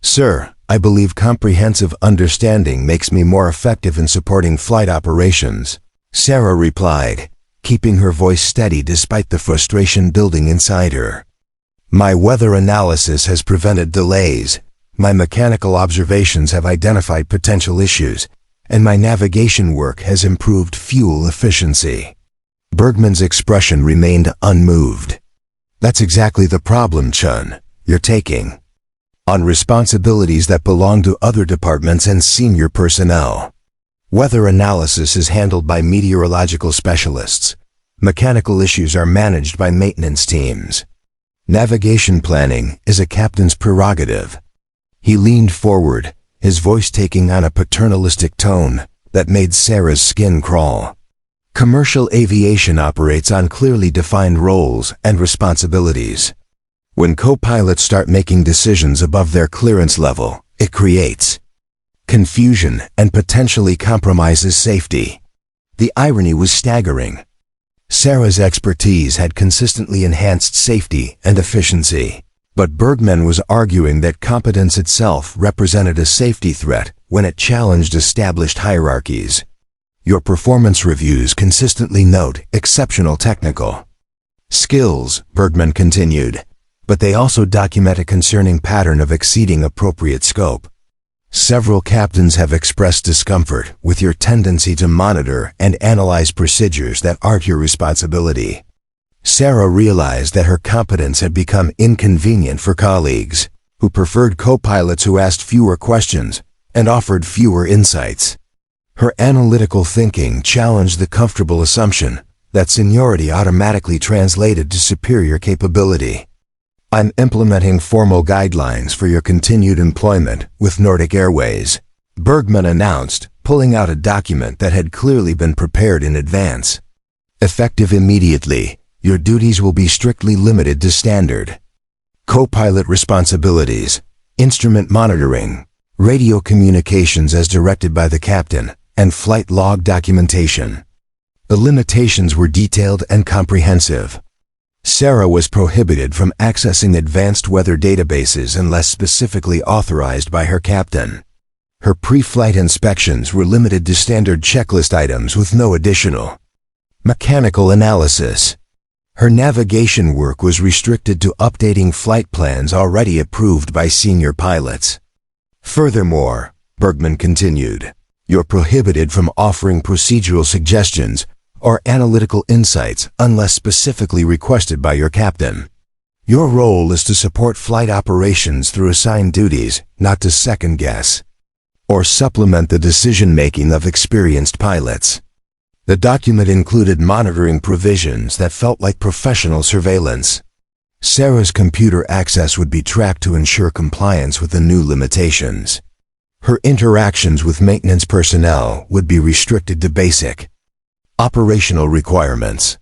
Sir, I believe comprehensive understanding makes me more effective in supporting flight operations, Sarah replied, keeping her voice steady despite the frustration building inside her. My weather analysis has prevented delays, my mechanical observations have identified potential issues, and my navigation work has improved fuel efficiency. Bergman's expression remained unmoved. That's exactly the problem, Chen. You're taking on responsibilities that belong to other departments and senior personnel. Weather analysis is handled by meteorological specialists. Mechanical issues are managed by maintenance teams. Navigation planning is a captain's prerogative. He leaned forward, his voice taking on a paternalistic tone that made Sarah's skin crawl. Commercial aviation operates on clearly defined roles and responsibilities. When co-pilots start making decisions above their clearance level, it creates confusion and potentially compromises safety. The irony was staggering. Sarah's expertise had consistently enhanced safety and efficiency, but Bergman was arguing that competence itself represented a safety threat when it challenged established hierarchies. Your performance reviews consistently note exceptional technical skills, Bergman continued, but they also document a concerning pattern of exceeding appropriate scope. Several captains have expressed discomfort with your tendency to monitor and analyze procedures that aren't your responsibility. Sarah realized that her competence had become inconvenient for colleagues, who preferred co-pilots who asked fewer questions and offered fewer insights. Her analytical thinking challenged the comfortable assumption that seniority automatically translated to superior capability. I'm implementing formal guidelines for your continued employment with Nordic Airways, Bergman announced, pulling out a document that had clearly been prepared in advance. Effective immediately, your duties will be strictly limited to standard co-pilot responsibilities, instrument monitoring, radio communications as directed by the captain, and flight log documentation. The limitations were detailed and comprehensive. Sarah was prohibited from accessing advanced weather databases unless specifically authorized by her captain. Her pre-flight inspections were limited to standard checklist items with no additional mechanical analysis. Her navigation work was restricted to updating flight plans already approved by senior pilots. Furthermore, Bergman continued, you're prohibited from offering procedural suggestions or analytical insights unless specifically requested by your captain. Your role is to support flight operations through assigned duties, not to second-guess or supplement the decision-making of experienced pilots. The document included monitoring provisions that felt like professional surveillance. Sarah's computer access would be tracked to ensure compliance with the new limitations. Her interactions with maintenance personnel would be restricted to basic operational requirements.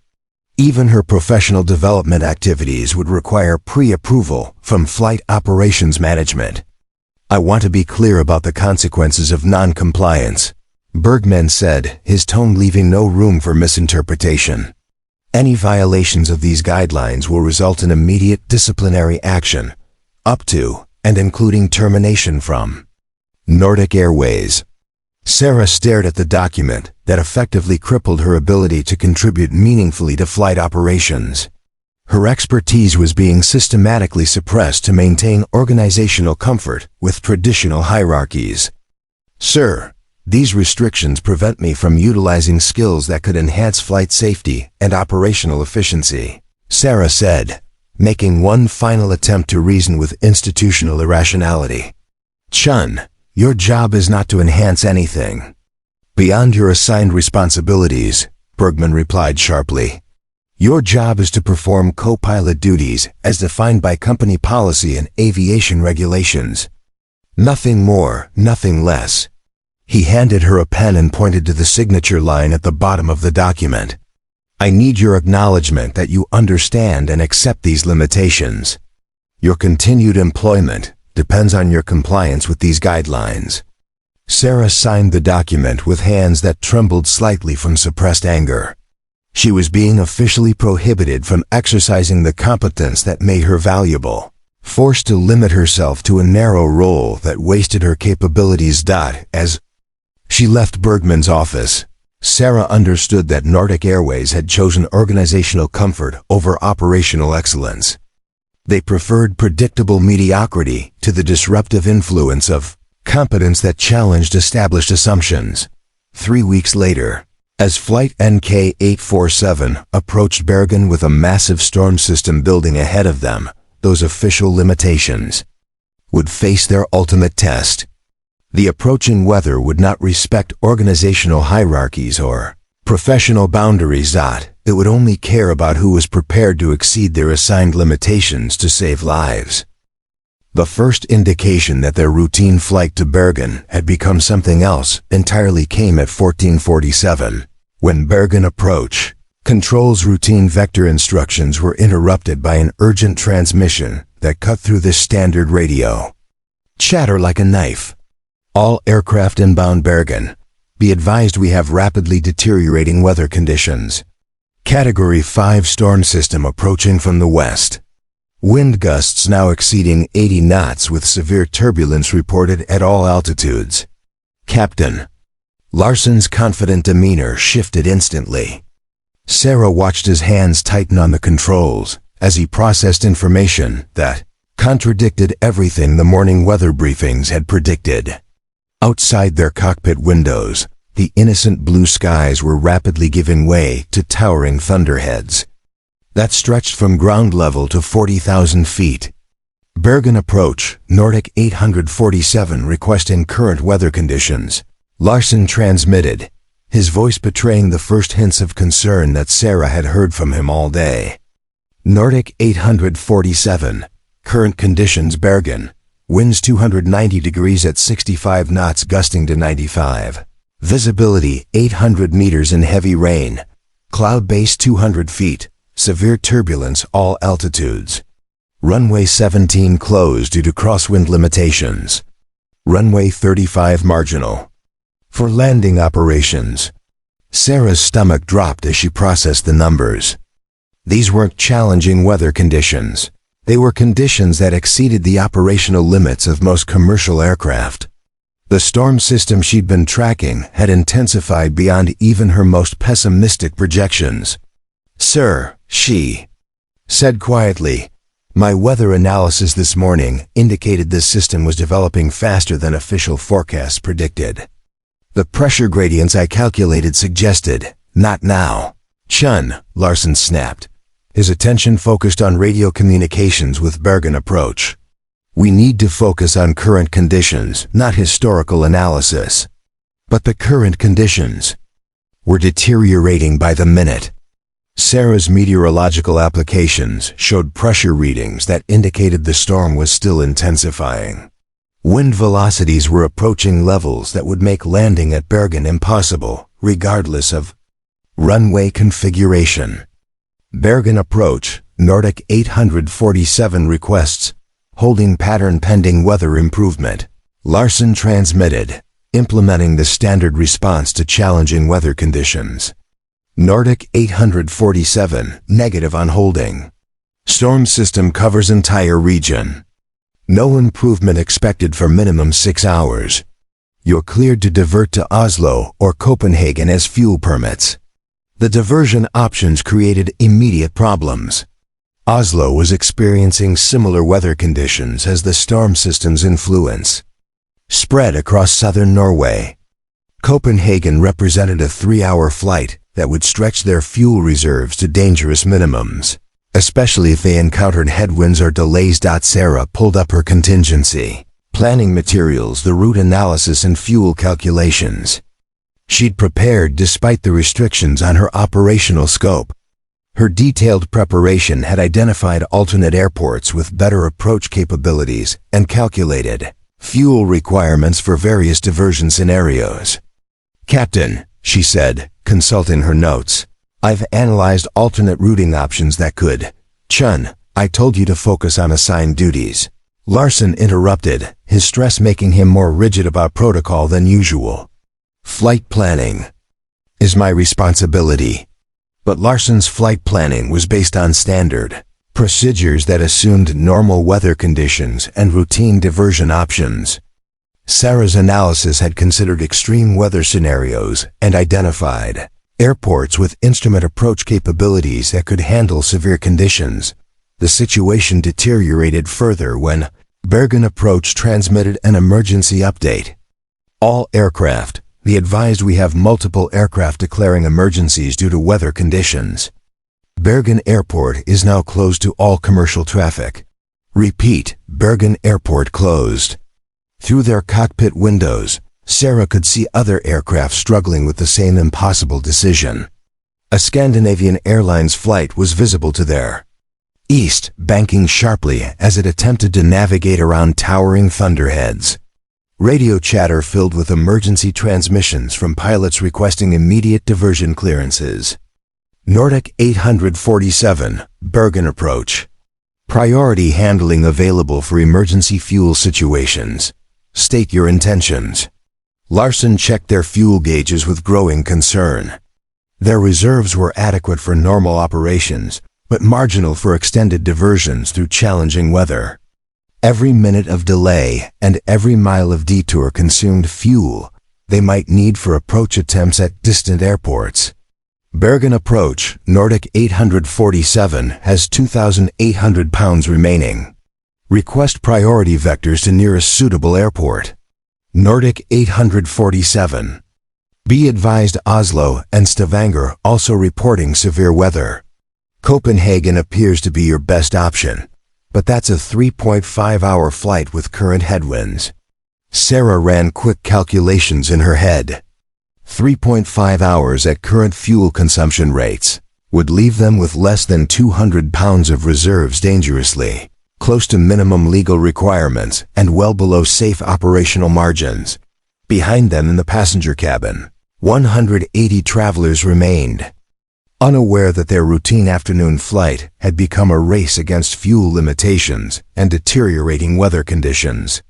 Even her professional development activities would require pre-approval from Flight Operations Management. I want to be clear about the consequences of non-compliance, Bergman said, his tone leaving no room for misinterpretation. Any violations of these guidelines will result in immediate disciplinary action, up to and including termination from Nordic Airways. Sarah stared at the document that effectively crippled her ability to contribute meaningfully to flight operations. Her expertise was being systematically suppressed to maintain organizational comfort with traditional hierarchies. Sir, these restrictions prevent me from utilizing skills that could enhance flight safety and operational efficiency, Sarah said, making one final attempt to reason with institutional irrationality. Chen, your job is not to enhance anything beyond your assigned responsibilities, Bergman replied sharply. Your job is to perform co-pilot duties as defined by company policy and aviation regulations. Nothing more, nothing less. He handed her a pen and pointed to the signature line at the bottom of the document. I need your acknowledgement that you understand and accept these limitations. Your continued employment depends on your compliance with these guidelines. Sarah signed the document with hands that trembled slightly from suppressed anger. She was being officially prohibited from exercising the competence that made her valuable, forced to limit herself to a narrow role that wasted her capabilities. As she left Bergman's office, Sarah understood that Nordic Airways had chosen organizational comfort over operational excellence. They preferred predictable mediocrity to the disruptive influence of competence that challenged established assumptions. 3 weeks later, as Flight NK-847 approached Bergen with a massive storm system building ahead of them, those official limitations would face their ultimate test. The approaching weather would not respect organizational hierarchies or professional boundaries. It would only care about who was prepared to exceed their assigned limitations to save lives. The first indication that their routine flight to Bergen had become something else entirely came at 1447. When Bergen approached, control's routine vector instructions were interrupted by an urgent transmission that cut through the standard radio chatter like a knife. All aircraft inbound Bergen, be advised we have rapidly deteriorating weather conditions. Category 5 storm system approaching from the west. Wind gusts now exceeding 80 knots with severe turbulence reported at all altitudes. Captain, Larsen's confident demeanor shifted instantly. Sarah watched his hands tighten on the controls as he processed information that contradicted everything the morning weather briefings had predicted. Outside their cockpit windows, the innocent blue skies were rapidly giving way to towering thunderheads that stretched from ground level to 40,000 feet. Bergen approach, Nordic 847 requesting current weather conditions. Larsen transmitted, his voice betraying the first hints of concern that Sarah had heard from him all day. Nordic 847, current conditions Bergen, winds 290 degrees at 65 knots gusting to 95. Visibility 800 meters in heavy rain, cloud base 200 feet, severe turbulence all altitudes. Runway 17 closed due to crosswind limitations. Runway 35 marginal. For landing operations. Sarah's stomach dropped as she processed the numbers. These weren't challenging weather conditions. They were conditions that exceeded the operational limits of most commercial aircraft. The storm system she'd been tracking had intensified beyond even her most pessimistic projections. "Sir," she said quietly, "my weather analysis this morning indicated this system was developing faster than official forecasts predicted. The pressure gradients I calculated suggested, not now." "Chen," Larsen snapped, his attention focused on radio communications with Bergen approach. "We need to focus on current conditions, not historical analysis." But the current conditions were deteriorating by the minute. Sarah's meteorological applications showed pressure readings that indicated the storm was still intensifying. Wind velocities were approaching levels that would make landing at Bergen impossible, regardless of runway configuration. Bergen approach, Nordic 847 requests, holding pattern pending weather improvement. Larsen transmitted, implementing the standard response to challenging weather conditions. Nordic 847, negative on holding. Storm system covers entire region. No improvement expected for minimum 6 hours. You're cleared to divert to Oslo or Copenhagen as fuel permits. The diversion options created immediate problems. Oslo was experiencing similar weather conditions as the storm system's influence spread across southern Norway. Copenhagen represented a 3-hour flight that would stretch their fuel reserves to dangerous minimums, especially if they encountered headwinds or delays. Sarah pulled up her contingency planning materials, the route analysis and fuel calculations. She'd prepared despite the restrictions on her operational scope. Her detailed preparation had identified alternate airports with better approach capabilities and calculated fuel requirements for various diversion scenarios. "Captain," she said, consulting her notes, "I've analyzed alternate routing options that could—" "Chen, I told you to focus on assigned duties." Larsen interrupted, his stress making him more rigid about protocol than usual. "Flight planning is my responsibility." But Larsen's flight planning was based on standard procedures that assumed normal weather conditions and routine diversion options. Sarah's analysis had considered extreme weather scenarios and identified airports with instrument approach capabilities that could handle severe conditions. The situation deteriorated further when Bergen approach transmitted an emergency update. "All aircraft, be advised we have multiple aircraft declaring emergencies due to weather conditions. Bergen Airport is now closed to all commercial traffic. Repeat, Bergen Airport closed." Through their cockpit windows, Sarah could see other aircraft struggling with the same impossible decision. A Scandinavian Airlines flight was visible to their east, banking sharply as it attempted to navigate around towering thunderheads. Radio chatter filled with emergency transmissions from pilots requesting immediate diversion clearances. Nordic 847, Bergen approach. Priority handling available for emergency fuel situations. State your intentions. Larsen checked their fuel gauges with growing concern. Their reserves were adequate for normal operations, but marginal for extended diversions through challenging weather. Every minute of delay and every mile of detour consumed fuel they might need for approach attempts at distant airports. Bergen approach, Nordic 847, has 2,800 pounds remaining. Request priority vectors to nearest suitable airport. Nordic 847. Be advised Oslo and Stavanger also reporting severe weather. Copenhagen appears to be your best option, but that's a 3.5-hour flight with current headwinds. Sarah ran quick calculations in her head. 3.5 hours at current fuel consumption rates would leave them with less than 200 pounds of reserves, dangerously close to minimum legal requirements and well below safe operational margins. Behind them in the passenger cabin, 180 travelers remained, unaware that their routine afternoon flight had become a race against fuel limitations and deteriorating weather conditions.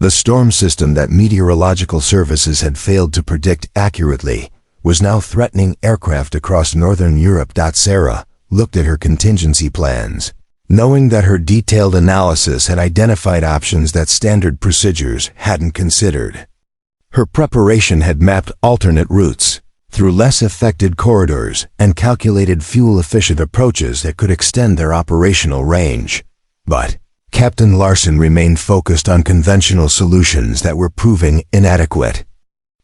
The storm system that meteorological services had failed to predict accurately was now threatening aircraft across northern Europe. Sarah looked at her contingency plans, knowing that her detailed analysis had identified options that standard procedures hadn't considered. Her preparation had mapped alternate routes through less affected corridors and calculated fuel-efficient approaches that could extend their operational range. But Captain Larsen remained focused on conventional solutions that were proving inadequate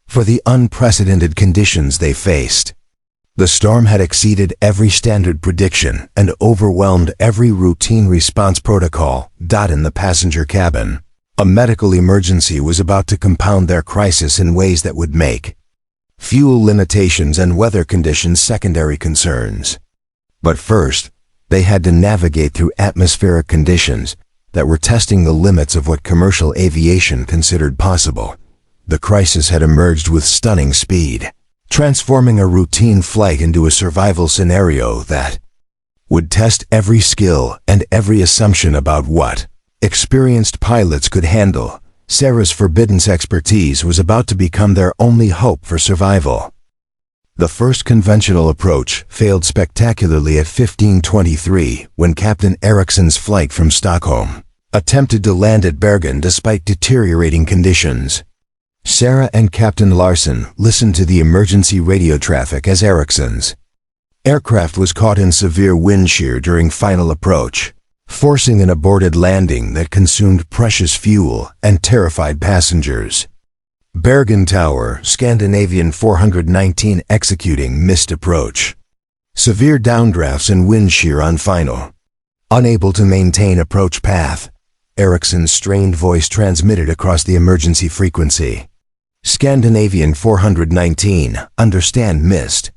for the unprecedented conditions they faced. The storm had exceeded every standard prediction and overwhelmed every routine response protocol. In the passenger cabin, a medical emergency was about to compound their crisis in ways that would make fuel limitations and weather conditions secondary concerns. But first, they had to navigate through atmospheric conditions that were testing the limits of what commercial aviation considered possible. The crisis had emerged with stunning speed, transforming a routine flight into a survival scenario that would test every skill and every assumption about what experienced pilots could handle. Sarah's forbidden expertise was about to become their only hope for survival. The first conventional approach failed spectacularly at 15:23 when Captain Eriksson's flight from Stockholm attempted to land at Bergen despite deteriorating conditions. Sarah and Captain Larsen listened to the emergency radio traffic as Eriksson's aircraft was caught in severe wind shear during final approach, forcing an aborted landing that consumed precious fuel and terrified passengers. Bergen Tower, Scandinavian 419 executing missed approach. Severe downdrafts and wind shear on final. Unable to maintain approach path, Eriksson's strained voice transmitted across the emergency frequency. Scandinavian 419, understand missed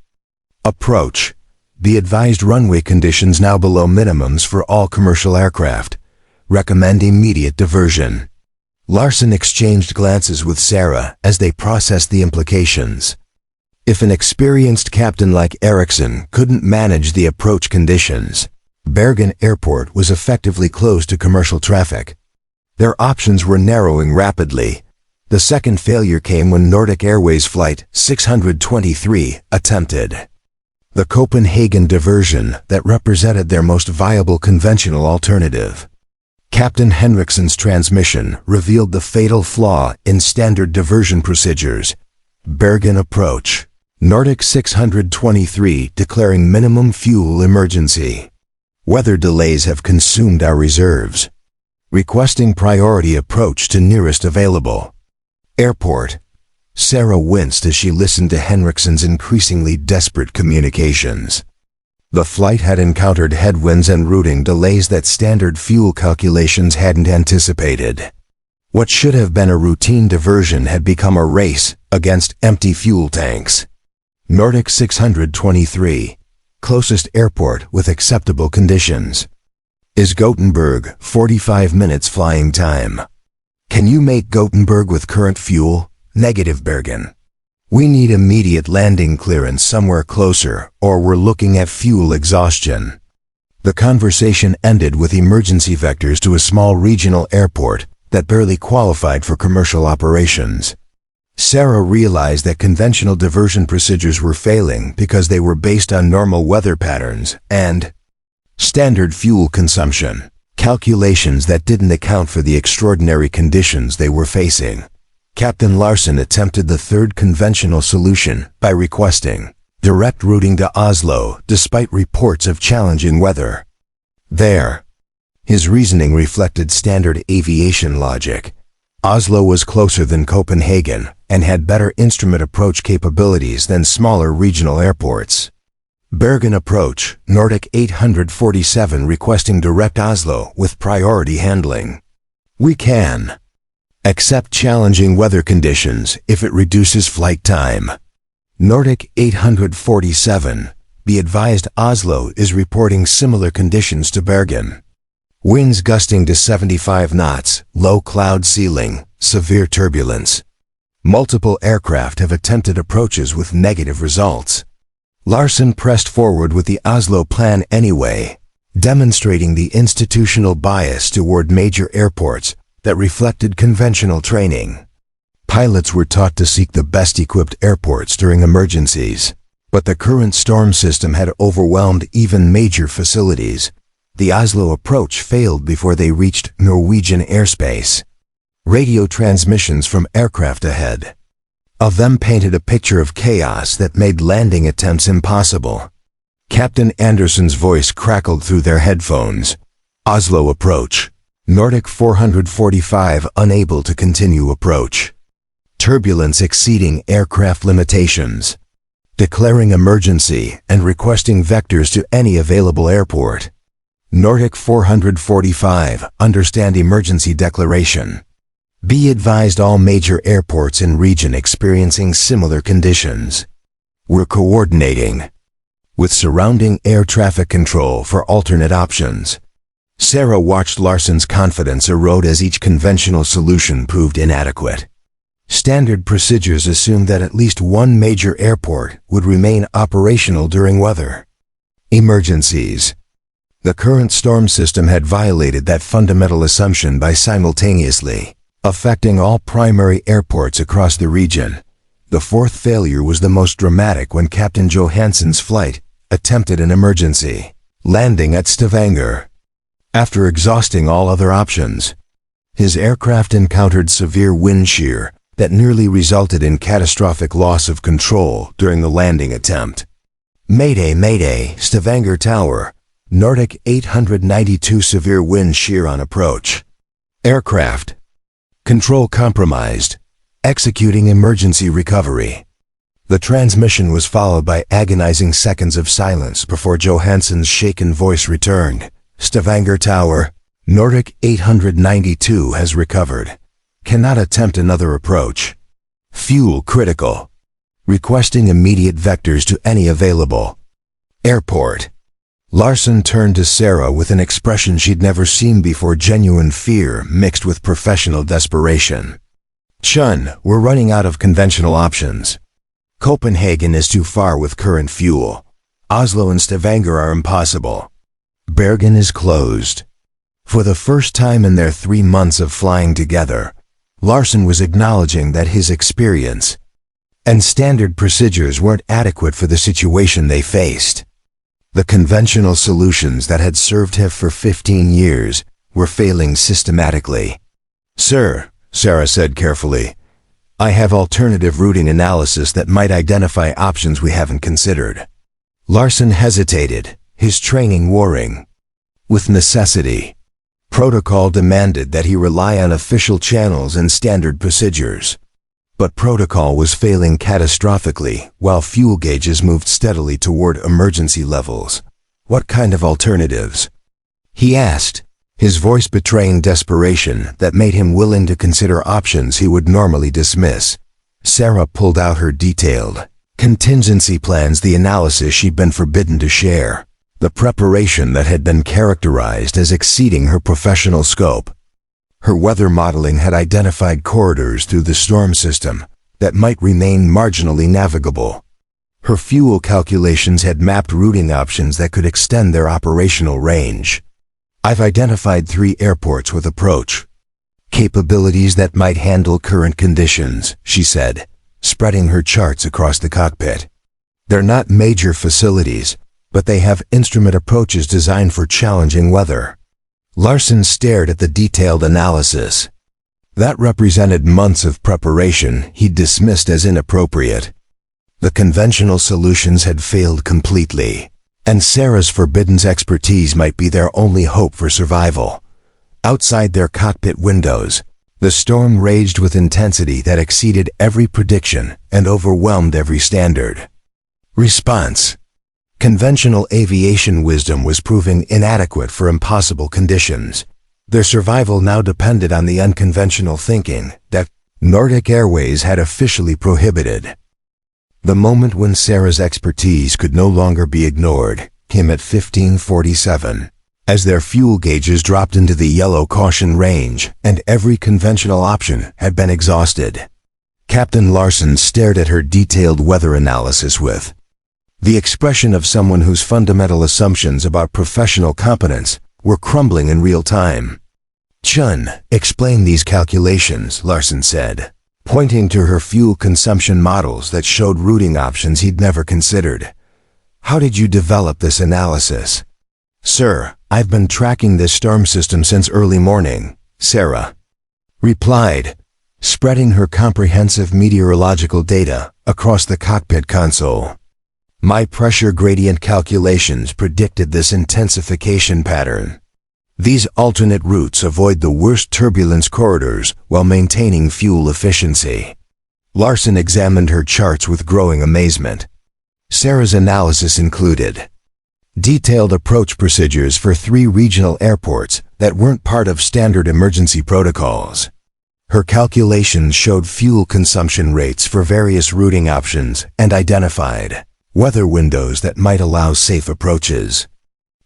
approach. The advised runway conditions now below minimums for all commercial aircraft. Recommend immediate diversion. Larsen exchanged glances with Sarah as they processed the implications. If an experienced captain like Eriksson couldn't manage the approach conditions, Bergen Airport was effectively closed to commercial traffic. Their options were narrowing rapidly. The second failure came when Nordic Airways Flight 623 attempted the Copenhagen diversion that represented their most viable conventional alternative. Captain Henriksson's transmission revealed the fatal flaw in standard diversion procedures. Bergen approach. Nordic 623 declaring minimum fuel emergency. Weather delays have consumed our reserves. Requesting priority approach to nearest available airport. Sarah winced as she listened to Henriksson's increasingly desperate communications. The flight had encountered headwinds and routing delays that standard fuel calculations hadn't anticipated. What should have been a routine diversion had become a race against empty fuel tanks. Nordic 623, closest airport with acceptable conditions. Is Gothenburg 45 minutes flying time? Can you make Gothenburg with current fuel? Negative Bergen. We need immediate landing clearance somewhere closer, or we're looking at fuel exhaustion. The conversation ended with emergency vectors to a small regional airport that barely qualified for commercial operations. Sarah realized that conventional diversion procedures were failing because they were based on normal weather patterns and standard fuel consumption, calculations that didn't account for the extraordinary conditions they were facing. Captain Larsen attempted the third conventional solution by requesting direct routing to Oslo despite reports of challenging weather. There, his reasoning reflected standard aviation logic. Oslo was closer than Copenhagen and had better instrument approach capabilities than smaller regional airports. Bergen approach, Nordic 847 requesting direct Oslo with priority handling. We can accept challenging weather conditions if it reduces flight time. Nordic 847, be advised Oslo is reporting similar conditions to Bergen. Winds gusting to 75 knots, low cloud ceiling, severe turbulence. Multiple aircraft have attempted approaches with negative results. Larsen pressed forward with the Oslo plan anyway, demonstrating the institutional bias toward major airports that reflected conventional training. Pilots were taught to seek the best-equipped airports during emergencies, but the current storm system had overwhelmed even major facilities. The Oslo approach failed before they reached Norwegian airspace. Radio transmissions from aircraft ahead of them painted a picture of chaos that made landing attempts impossible. Captain Anderson's voice crackled through their headphones. Oslo approach. Nordic 445 unable to continue approach. Turbulence exceeding aircraft limitations. Declaring emergency and requesting vectors to any available airport. Nordic 445, understand emergency declaration. Be advised all major airports in region experiencing similar conditions. We're coordinating with surrounding air traffic control for alternate options. Sarah watched Larsen's confidence erode as each conventional solution proved inadequate. Standard procedures assumed that at least one major airport would remain operational during weather emergencies. The current storm system had violated that fundamental assumption by simultaneously affecting all primary airports across the region. The fourth failure was the most dramatic when Captain Johansen's flight attempted an emergency landing at Stavanger. After exhausting all other options, his aircraft encountered severe wind shear that nearly resulted in catastrophic loss of control during the landing attempt. Mayday, Mayday, Stavanger Tower. Nordic 892 severe wind shear on approach. Aircraft control compromised. Executing emergency recovery. The transmission was followed by agonizing seconds of silence before Johansen's shaken voice returned. Stavanger Tower, Nordic 892 has recovered. Cannot attempt another approach. Fuel critical. Requesting immediate vectors to any available airport. Larsen turned to Sarah with an expression she'd never seen before, genuine fear mixed with professional desperation. Chun, we're running out of conventional options. Copenhagen is too far with current fuel. Oslo and Stavanger are impossible. Bergen is closed. For the first time in their 3 months of flying together, Larsen was acknowledging that his experience and standard procedures weren't adequate for the situation they faced. The conventional solutions that had served him for 15 years were failing systematically. Sir, Sarah said carefully, I have alternative routing analysis that might identify options we haven't considered. Larsen hesitated, his training warring with necessity. Protocol demanded that he rely on official channels and standard procedures. But protocol was failing catastrophically while fuel gauges moved steadily toward emergency levels. What kind of alternatives? He asked, his voice betraying desperation that made him willing to consider options he would normally dismiss. Sarah pulled out her detailed contingency plans, the analysis she'd been forbidden to share, the preparation that had been characterized as exceeding her professional scope. Her weather modeling had identified corridors through the storm system that might remain marginally navigable. Her fuel calculations had mapped routing options that could extend their operational range. I've identified 3 airports with approach capabilities that might handle current conditions, she said, spreading her charts across the cockpit. They're not major facilities, but they have instrument approaches designed for challenging weather. Larsen stared at the detailed analysis. That represented months of preparation he'd dismissed as inappropriate. The conventional solutions had failed completely, and Sarah's forbidden expertise might be their only hope for survival. Outside their cockpit windows, the storm raged with intensity that exceeded every prediction and overwhelmed every standard. Response: conventional aviation wisdom was proving inadequate for impossible conditions. Their survival now depended on the unconventional thinking that Nordic Airways had officially prohibited. The moment when Sarah's expertise could no longer be ignored came at 15:47. As their fuel gauges dropped into the yellow caution range and every conventional option had been exhausted. Captain Larsen stared at her detailed weather analysis with the expression of someone whose fundamental assumptions about professional competence were crumbling in real time. "Chen, explain these calculations," Larsen said, pointing to her fuel consumption models that showed routing options he'd never considered. "How did you develop this analysis?" "Sir, I've been tracking this storm system since early morning," Sarah replied, spreading her comprehensive meteorological data across the cockpit console. "My pressure gradient calculations predicted this intensification pattern. These alternate routes avoid the worst turbulence corridors while maintaining fuel efficiency." Larsen examined her charts with growing amazement. Sarah's analysis included detailed approach procedures for 3 regional airports that weren't part of standard emergency protocols. Her calculations showed fuel consumption rates for various routing options and identified weather windows that might allow safe approaches.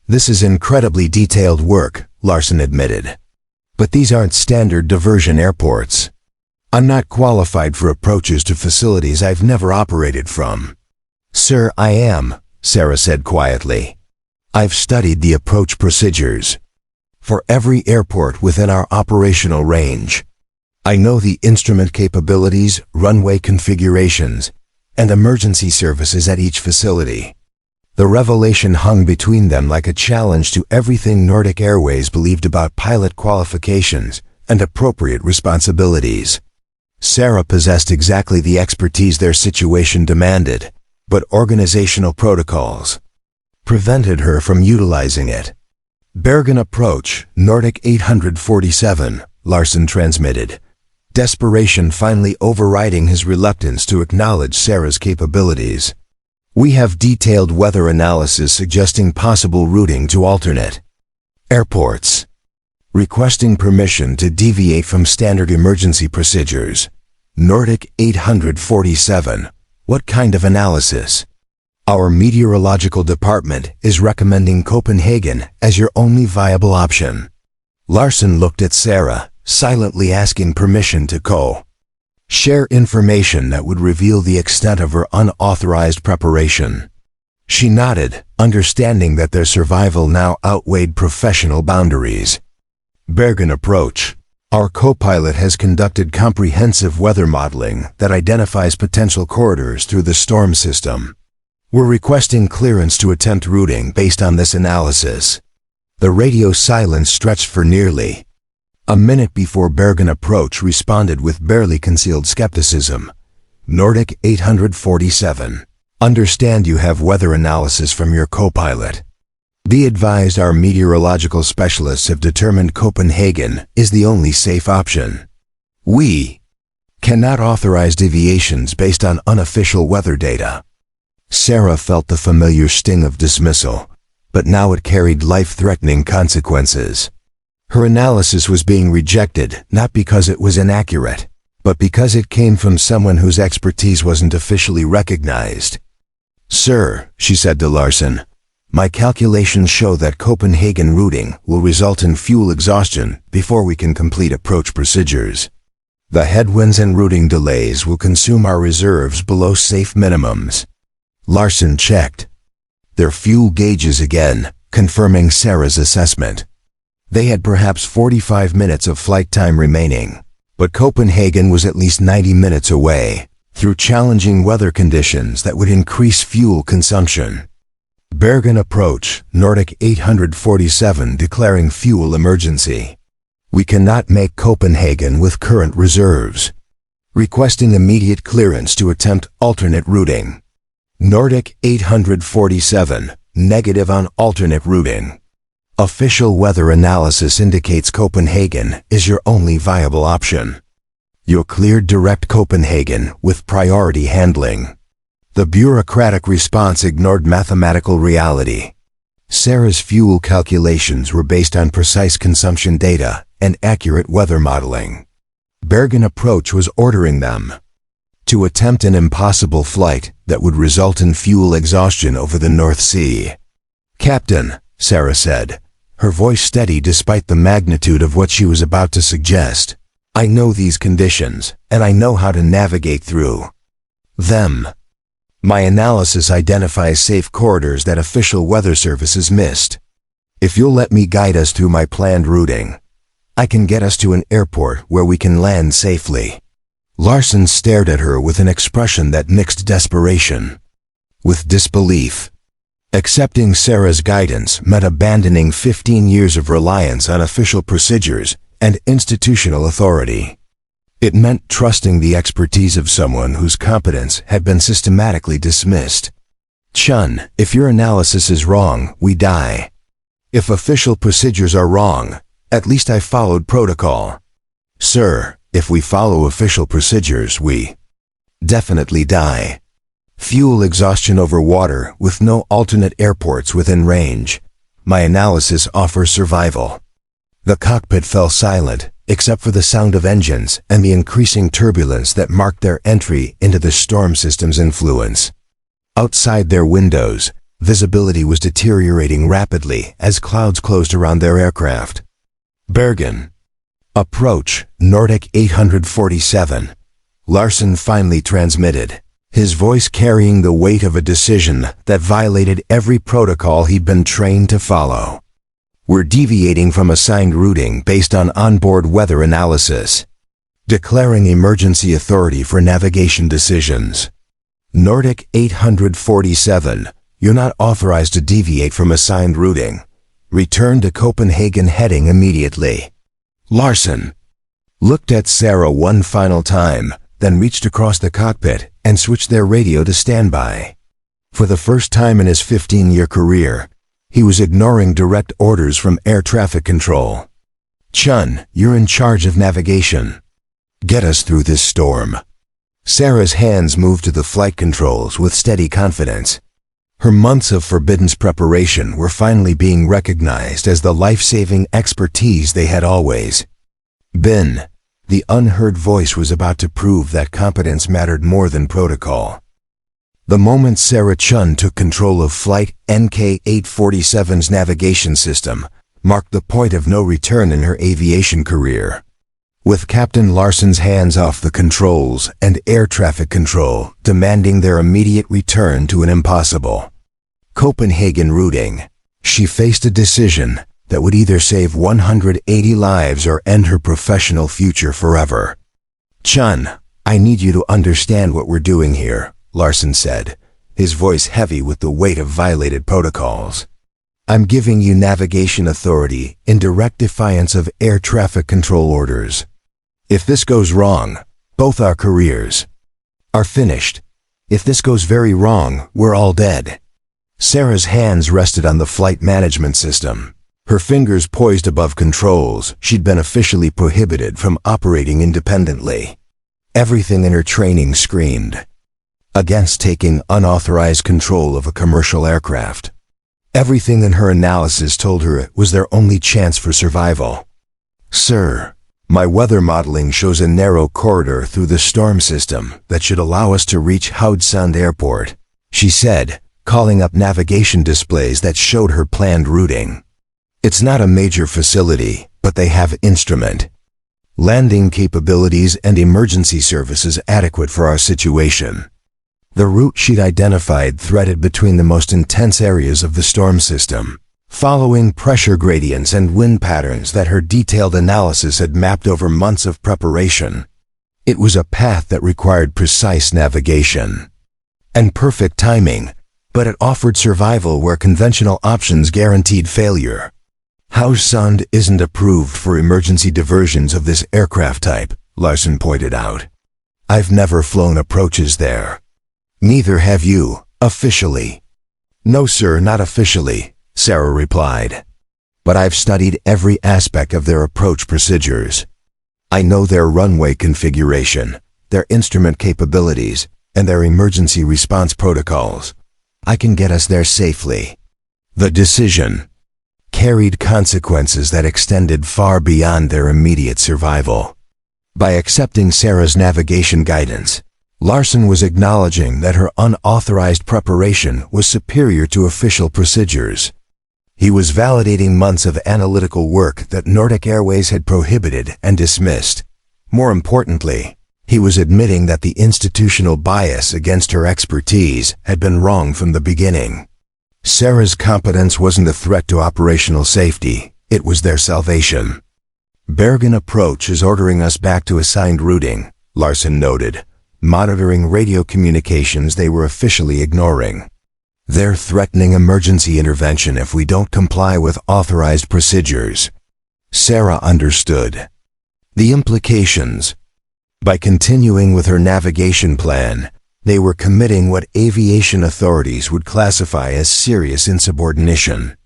"This is incredibly detailed work," Larsen admitted. "But these aren't standard diversion airports. I'm not qualified for approaches to facilities I've never operated from." "Sir, I am," Sarah said quietly. "I've studied the approach procedures for every airport within our operational range. I know the instrument capabilities, runway configurations, and emergency services at each facility." The revelation hung between them like a challenge to everything Nordic Airways believed about pilot qualifications and appropriate responsibilities. Sarah possessed exactly the expertise their situation demanded, but organizational protocols prevented her from utilizing it. "Bergen approach, Nordic 847, Larsen transmitted, desperation finally overriding his reluctance to acknowledge Sarah's capabilities. "We have detailed weather analysis suggesting possible routing to alternate airports. Requesting permission to deviate from standard emergency procedures. Nordic 847, what kind of analysis?" "Our meteorological department is recommending Copenhagen as your only viable option." Larsen looked at Sarah, silently asking permission to share information that would reveal the extent of her unauthorized preparation. She nodded, understanding that their survival now outweighed professional boundaries. "Bergen approach. Our co-pilot has conducted comprehensive weather modeling that identifies potential corridors through the storm system. We're requesting clearance to attempt routing based on this analysis." The radio silence stretched for nearly a minute before Bergen approach responded with barely concealed skepticism. "Nordic 847. Understand you have weather analysis from your co-pilot. Be advised our meteorological specialists have determined Copenhagen is the only safe option. We cannot authorize deviations based on unofficial weather data." Sarah felt the familiar sting of dismissal, but now it carried life-threatening consequences. Her analysis was being rejected not because it was inaccurate, but because it came from someone whose expertise wasn't officially recognized. "Sir," she said to Larsen, "my calculations show that Copenhagen routing will result in fuel exhaustion before we can complete approach procedures. The headwinds and routing delays will consume our reserves below safe minimums." Larsen checked their fuel gauges again, confirming Sarah's assessment. They had perhaps 45 minutes of flight time remaining, but Copenhagen was at least 90 minutes away, through challenging weather conditions that would increase fuel consumption. "Bergen approach, Nordic 847 declaring fuel emergency." We cannot make Copenhagen with current reserves. Requesting immediate clearance to attempt alternate routing. Nordic 847, negative on alternate routing. Official weather analysis indicates Copenhagen is your only viable option. You're cleared direct Copenhagen with priority handling. The bureaucratic response ignored mathematical reality. Sarah's fuel calculations were based on precise consumption data and accurate weather modeling. Bergen Approach was ordering them to attempt an impossible flight that would result in fuel exhaustion over the North Sea. "Captain," Sarah said, her voice steady despite the magnitude of what she was about to suggest, "I know these conditions, and I know how to navigate through them. My analysis identifies safe corridors that official weather services missed. If you'll let me guide us through my planned routing, I can get us to an airport where we can land safely." Larsen stared at her with an expression that mixed desperation with disbelief. Accepting Sarah's guidance meant abandoning 15 years of reliance on official procedures and institutional authority. It meant trusting the expertise of someone whose competence had been systematically dismissed. "Chun, if your analysis is wrong, we die. If official procedures are wrong, at least I followed protocol. Sir, if we follow official procedures, we definitely die. Fuel exhaustion over water with no alternate airports within range. My analysis offers survival." The cockpit fell silent, except for the sound of engines and the increasing turbulence that marked their entry into the storm system's influence. Outside their windows, visibility was deteriorating rapidly as clouds closed around their aircraft. "Bergen Approach, Nordic 847, Larsen finally transmitted, his voice carrying the weight of a decision that violated every protocol he'd been trained to follow. "We're deviating from assigned routing based on onboard weather analysis. Declaring emergency authority for navigation decisions. Nordic 847, you're not authorized to deviate from assigned routing. Return to Copenhagen heading immediately." Larsen looked at Sarah one final time, then reached across the cockpit and switched their radio to standby. For the first time in his 15-year career, he was ignoring direct orders from air traffic control. "Chun, you're in charge of navigation. Get us through this storm." Sarah's hands moved to the flight controls with steady confidence. Her months of forbidden preparation were finally being recognized as the life-saving expertise they had always been. The unheard voice was about to prove that competence mattered more than protocol. The moment Sarah Chen took control of Flight NK-847's navigation system marked the point of no return in her aviation career. With Captain Larsen's hands off the controls and air traffic control demanding their immediate return to an impossible Copenhagen routing, she faced a decision that would either save 180 lives or end her professional future forever. "Chun, I need you to understand what we're doing here," Larsen said, his voice heavy with the weight of violated protocols. "I'm giving you navigation authority in direct defiance of air traffic control orders. If this goes wrong, both our careers are finished. If this goes very wrong, we're all dead." Sarah's hands rested on the flight management system. Her fingers poised above controls she'd been officially prohibited from operating independently. Everything in her training screamed against taking unauthorized control of a commercial aircraft. Everything in her analysis told her it was their only chance for survival. "Sir, my weather modeling shows a narrow corridor through the storm system that should allow us to reach Haugesund Airport," she said, calling up navigation displays that showed her planned routing. "It's not a major facility, but they have instrument landing capabilities and emergency services adequate for our situation." The route she'd identified threaded between the most intense areas of the storm system, following pressure gradients and wind patterns that her detailed analysis had mapped over months of preparation. It was a path that required precise navigation and perfect timing, but it offered survival where conventional options guaranteed failure. Hausund isn't approved for emergency diversions of this aircraft type, Larsen pointed out. I've never flown approaches there. Neither have you, officially. No sir, not officially, Sarah replied. But I've studied every aspect of their approach procedures. I know their runway configuration, their instrument capabilities, and their emergency response protocols. I can get us there safely. The decision carried consequences that extended far beyond their immediate survival. By accepting Sarah's navigation guidance, Larsen was acknowledging that her unauthorized preparation was superior to official procedures. He was validating months of analytical work that Nordic Airways had prohibited and dismissed. More importantly, he was admitting that the institutional bias against her expertise had been wrong from the beginning. Sarah's competence wasn't a threat to operational safety, it was their salvation. Bergen Approach is ordering us back to assigned routing, Larsen noted, monitoring radio communications they were officially ignoring. They're threatening emergency intervention if we don't comply with authorized procedures. Sarah understood the implications. By continuing with her navigation plan, they were committing what aviation authorities would classify as serious insubordination.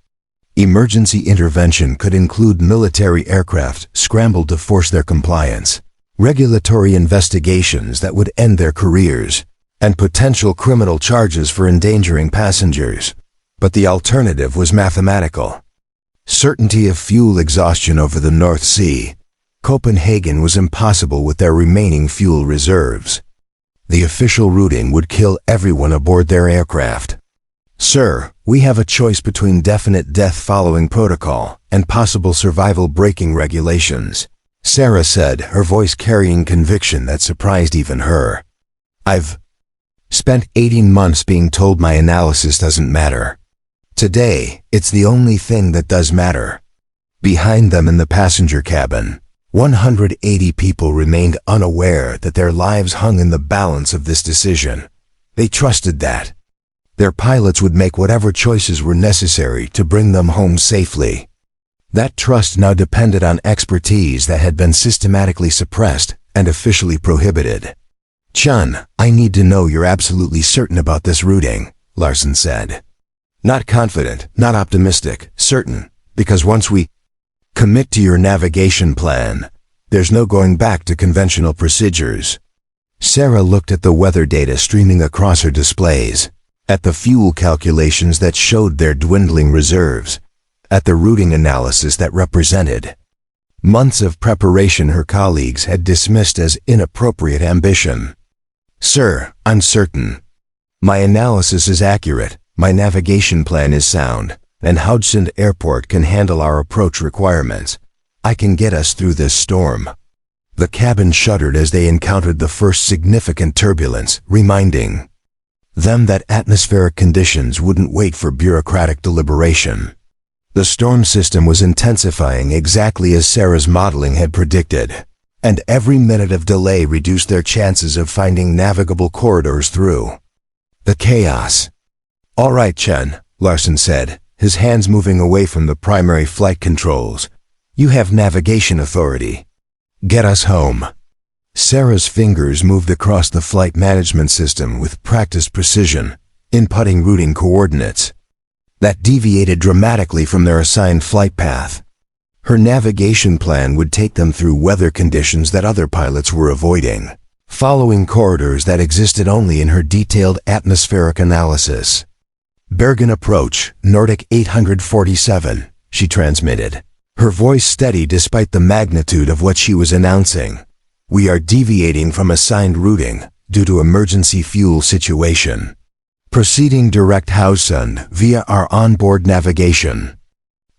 Emergency intervention could include military aircraft scrambled to force their compliance, regulatory investigations that would end their careers, and potential criminal charges for endangering passengers. But the alternative was mathematical. Certainty of fuel exhaustion over the North Sea. Copenhagen was impossible with their remaining fuel reserves. The official routing would kill everyone aboard their aircraft. Sir, we have a choice between definite death following protocol and possible survival breaking regulations, Sarah said, her voice carrying conviction that surprised even her. I've spent 18 months being told my analysis doesn't matter. Today, it's the only thing that does matter. Behind them in the passenger cabin, 180 people remained unaware that their lives hung in the balance of this decision. They trusted that their pilots would make whatever choices were necessary to bring them home safely. That trust now depended on expertise that had been systematically suppressed and officially prohibited. Chen, I need to know you're absolutely certain about this routing, Larsen said. Not confident, not optimistic, certain, because once we commit to your navigation plan, there's no going back to conventional procedures. Sarah looked at the weather data streaming across her displays, at the fuel calculations that showed their dwindling reserves, at the routing analysis that represented months of preparation her colleagues had dismissed as inappropriate ambition. Sir, I'm certain. My analysis is accurate, my navigation plan is sound, and Hausund Airport can handle our approach requirements. I can get us through this storm. The cabin shuddered as they encountered the first significant turbulence, reminding them that atmospheric conditions wouldn't wait for bureaucratic deliberation. The storm system was intensifying exactly as Sarah's modeling had predicted, and every minute of delay reduced their chances of finding navigable corridors through the chaos. All right, Chen, Larsen said, his hands moving away from the primary flight controls. You have navigation authority. Get us home. Sarah's fingers moved across the flight management system with practiced precision, inputting routing coordinates that deviated dramatically from their assigned flight path. Her navigation plan would take them through weather conditions that other pilots were avoiding, following corridors that existed only in her detailed atmospheric analysis. Bergen Approach, Nordic 847, she transmitted, her voice steady despite the magnitude of what she was announcing. We are deviating from assigned routing due to emergency fuel situation. Proceeding direct Hausund via our onboard navigation.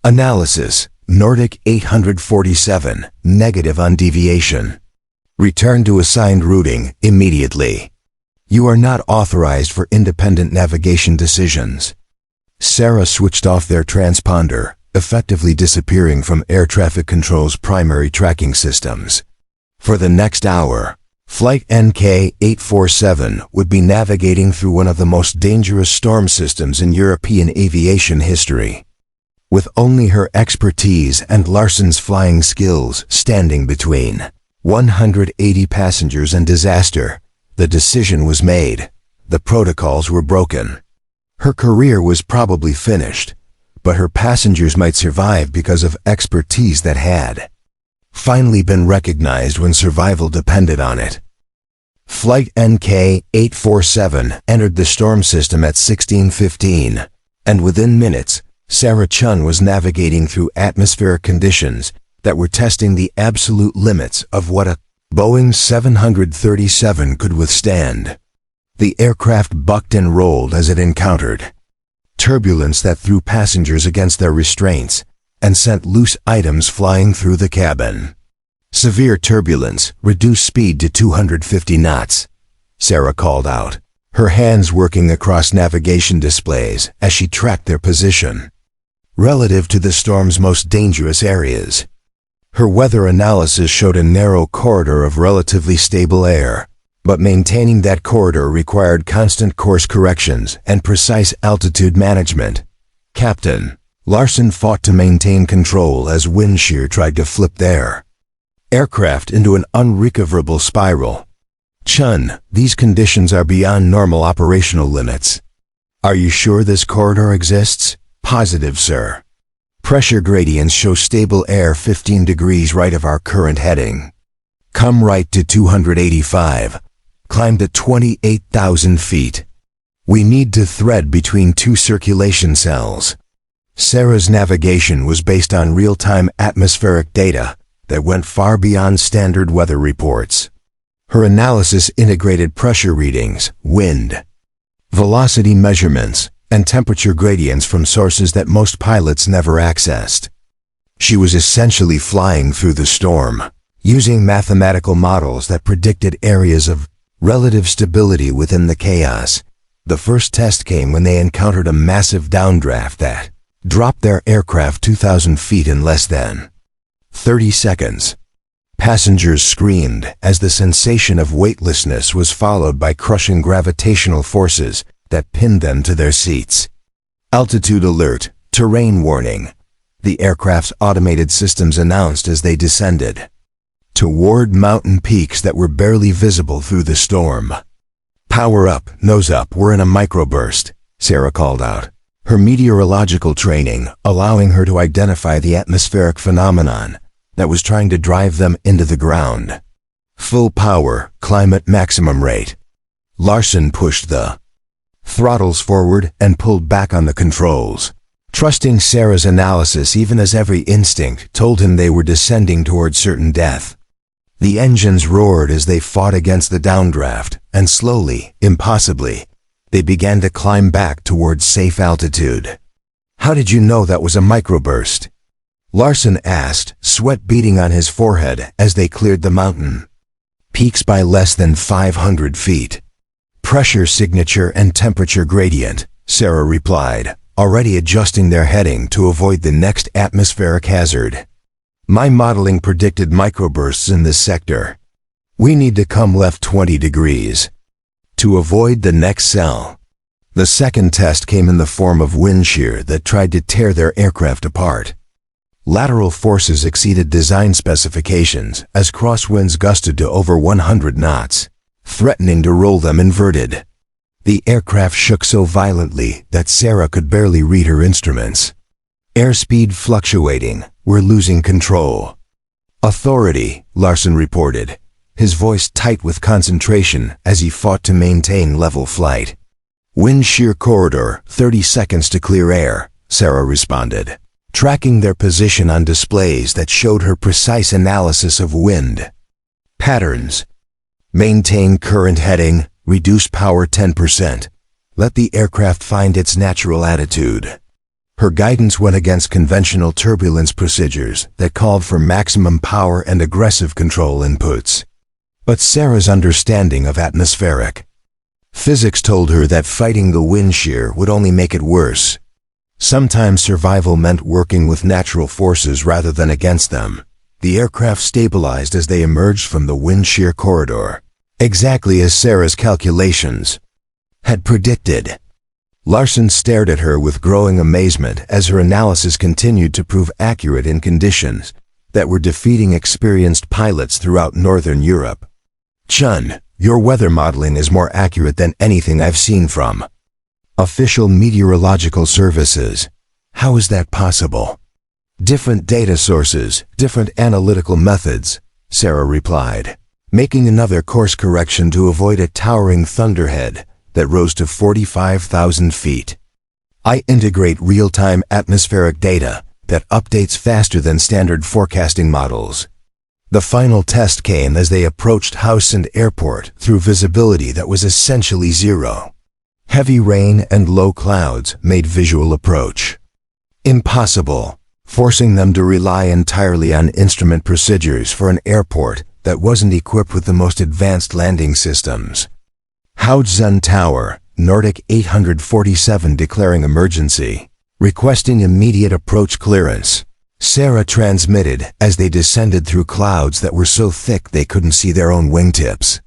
Analysis, Nordic 847, negative on deviation. Return to assigned routing immediately. You are not authorized for independent navigation decisions. Sarah switched off their transponder, effectively disappearing from air traffic control's primary tracking systems. For the next hour, Flight NK-847 would be navigating through one of the most dangerous storm systems in European aviation history. with only her expertise and Larsen's flying skills standing between 180 passengers and disaster. The decision was made. The protocols were broken. Her career was probably finished, but her passengers might survive because of expertise that had finally been recognized when survival depended on it. Flight NK-847 entered the storm system at 16:15, and within minutes, Sarah Chen was navigating through atmospheric conditions that were testing the absolute limits of what a Boeing 737 could withstand. The aircraft bucked and rolled as it encountered turbulence that threw passengers against their restraints and sent loose items flying through the cabin. Severe turbulence reduced speed to 250 knots, Sarah called out, her hands working across navigation displays as she tracked their position relative to the storm's most dangerous areas. Her weather analysis showed a narrow corridor of relatively stable air, but maintaining that corridor required constant course corrections and precise altitude management. Captain Larsen fought to maintain control as wind shear tried to flip their aircraft into an unrecoverable spiral. Chen, these conditions are beyond normal operational limits. Are you sure this corridor exists? Positive, sir. Pressure gradients show stable air 15 degrees right of our current heading. Come right to 285. Climb to 28,000 feet. We need to thread between two circulation cells. Sarah's navigation was based on real-time atmospheric data that went far beyond standard weather reports. Her analysis integrated pressure readings, wind, velocity measurements, and temperature gradients from sources that most pilots never accessed. She was essentially flying through the storm, using mathematical models that predicted areas of relative stability within the chaos. The first test came when they encountered a massive downdraft that dropped their aircraft 2,000 feet in less than 30 seconds. Passengers screamed as the sensation of weightlessness was followed by crushing gravitational forces that pinned them to their seats. Altitude alert, terrain warning, the aircraft's automated systems announced as they descended toward mountain peaks that were barely visible through the storm. Power up, nose up, we're in a microburst, Sarah called out, her meteorological training allowing her to identify the atmospheric phenomenon that was trying to drive them into the ground. Full power, climb at maximum rate. Larsen pushed the throttles forward and pulled back on the controls, trusting Sarah's analysis even as every instinct told him they were descending toward certain death. The engines roared as they fought against the downdraft, and slowly, impossibly, they began to climb back towards safe altitude. How did you know that was a microburst? Larsen asked, sweat beading on his forehead as they cleared the mountain peaks by less than 500 feet. Pressure signature and temperature gradient, Sarah replied, already adjusting their heading to avoid the next atmospheric hazard. My modeling predicted microbursts in this sector. We need to come left 20 degrees to avoid the next cell. The second test came in the form of wind shear that tried to tear their aircraft apart. Lateral forces exceeded design specifications as crosswinds gusted to over 100 knots, threatening to roll them inverted. The aircraft shook so violently that Sarah could barely read her instruments. Airspeed fluctuating, we're losing control. Authority, Larsen reported, his voice tight with concentration as he fought to maintain level flight. Wind shear corridor, 30 seconds to clear air, Sarah responded, tracking their position on displays that showed her precise analysis of wind patterns. Maintain current heading, reduce power 10%. Let the aircraft find its natural attitude. Her guidance went against conventional turbulence procedures that called for maximum power and aggressive control inputs. But Sarah's understanding of atmospheric physics told her that fighting the wind shear would only make it worse. Sometimes survival meant working with natural forces rather than against them. The aircraft stabilized as they emerged from the wind shear corridor, exactly as Sarah's calculations had predicted. Larsen stared at her with growing amazement as her analysis continued to prove accurate in conditions that were defeating experienced pilots throughout Northern Europe. "Chen, your weather modeling is more accurate than anything I've seen from official meteorological services. How is that possible?" "Different data sources, different analytical methods," Sarah replied, making another course correction to avoid a towering thunderhead that rose to 45,000 feet. "I integrate real-time atmospheric data that updates faster than standard forecasting models." The final test came as they approached Haugesund Airport through visibility that was essentially zero. Heavy rain and low clouds made visual approach impossible, forcing them to rely entirely on instrument procedures for an airport that wasn't equipped with the most advanced landing systems. Haugesund Tower, Nordic 847 declaring emergency, requesting immediate approach clearance. Sarah transmitted as they descended through clouds that were so thick they couldn't see their own wingtips.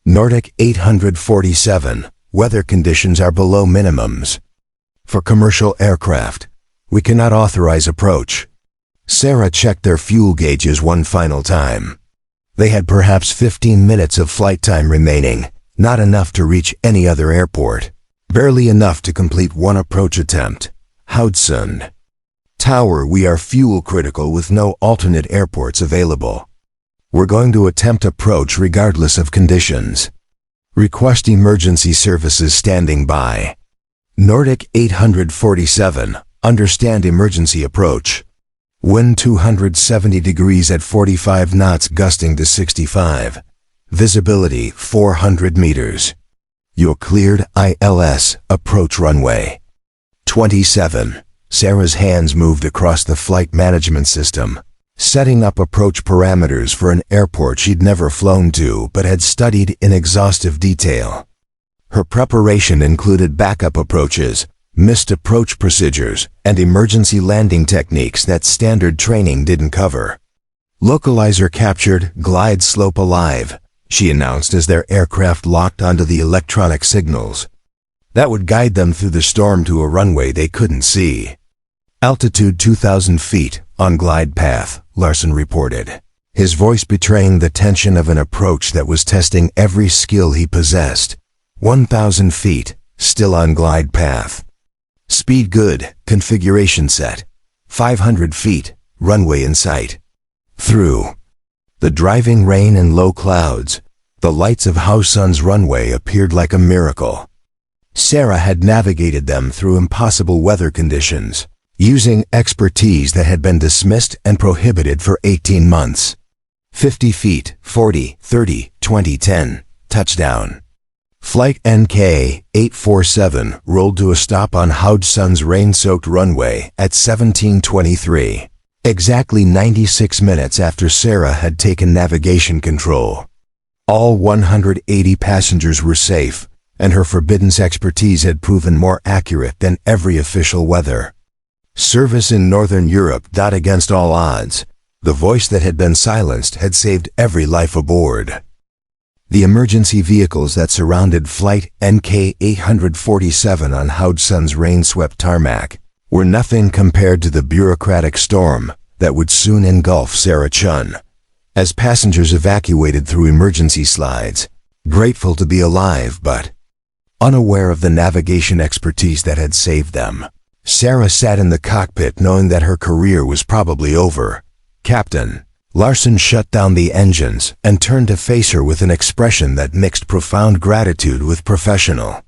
Nordic 847, weather conditions are below minimums. For commercial aircraft, we cannot authorize approach. Sarah checked their fuel gauges one final time. They had perhaps 15 minutes of flight time remaining, not enough to reach any other airport. Barely enough to complete one approach attempt. Haugesund Tower, we are fuel critical with no alternate airports available. We're going to attempt approach regardless of conditions. Request emergency services standing by. Nordic 847, understand emergency approach. Wind 270 degrees at 45 knots gusting to 65. Visibility 400 meters. You're cleared ILS, approach runway 27. Sarah's hands moved across the flight management system, setting up approach parameters for an airport she'd never flown to but had studied in exhaustive detail. Her preparation included backup approaches, missed approach procedures, and emergency landing techniques that standard training didn't cover. "Localizer captured, glide slope alive," she announced as their aircraft locked onto the electronic signals. That would guide them through the storm to a runway they couldn't see. "Altitude 2,000 feet, on glide path," Larsen reported, his voice betraying the tension of an approach that was testing every skill he possessed. 1,000 feet, still on glide path. "Speed good, configuration set. 500 feet, runway in sight." Through the driving rain and low clouds, the lights of Haugesund's runway appeared like a miracle. Sarah had navigated them through impossible weather conditions, using expertise that had been dismissed and prohibited for 18 months. 50 feet, 40, 30, 20, 10, touchdown. Flight NK 847 rolled to a stop on Haugesund's rain-soaked runway at 17:23, exactly 96 minutes after Sarah had taken navigation control. All 180 passengers were safe, and her forbidden expertise had proven more accurate than every official weather service in Northern Europe. Against all odds, the voice that had been silenced had saved every life aboard. The emergency vehicles that surrounded Flight NK 847 on Haugesund's rain-swept tarmac were nothing compared to the bureaucratic storm that would soon engulf Sarah Chen, as passengers evacuated through emergency slides, grateful to be alive but unaware of the navigation expertise that had saved them. Sarah sat in the cockpit knowing that her career was probably over. "Captain." Larsen shut down the engines and turned to face her with an expression that mixed profound gratitude with professional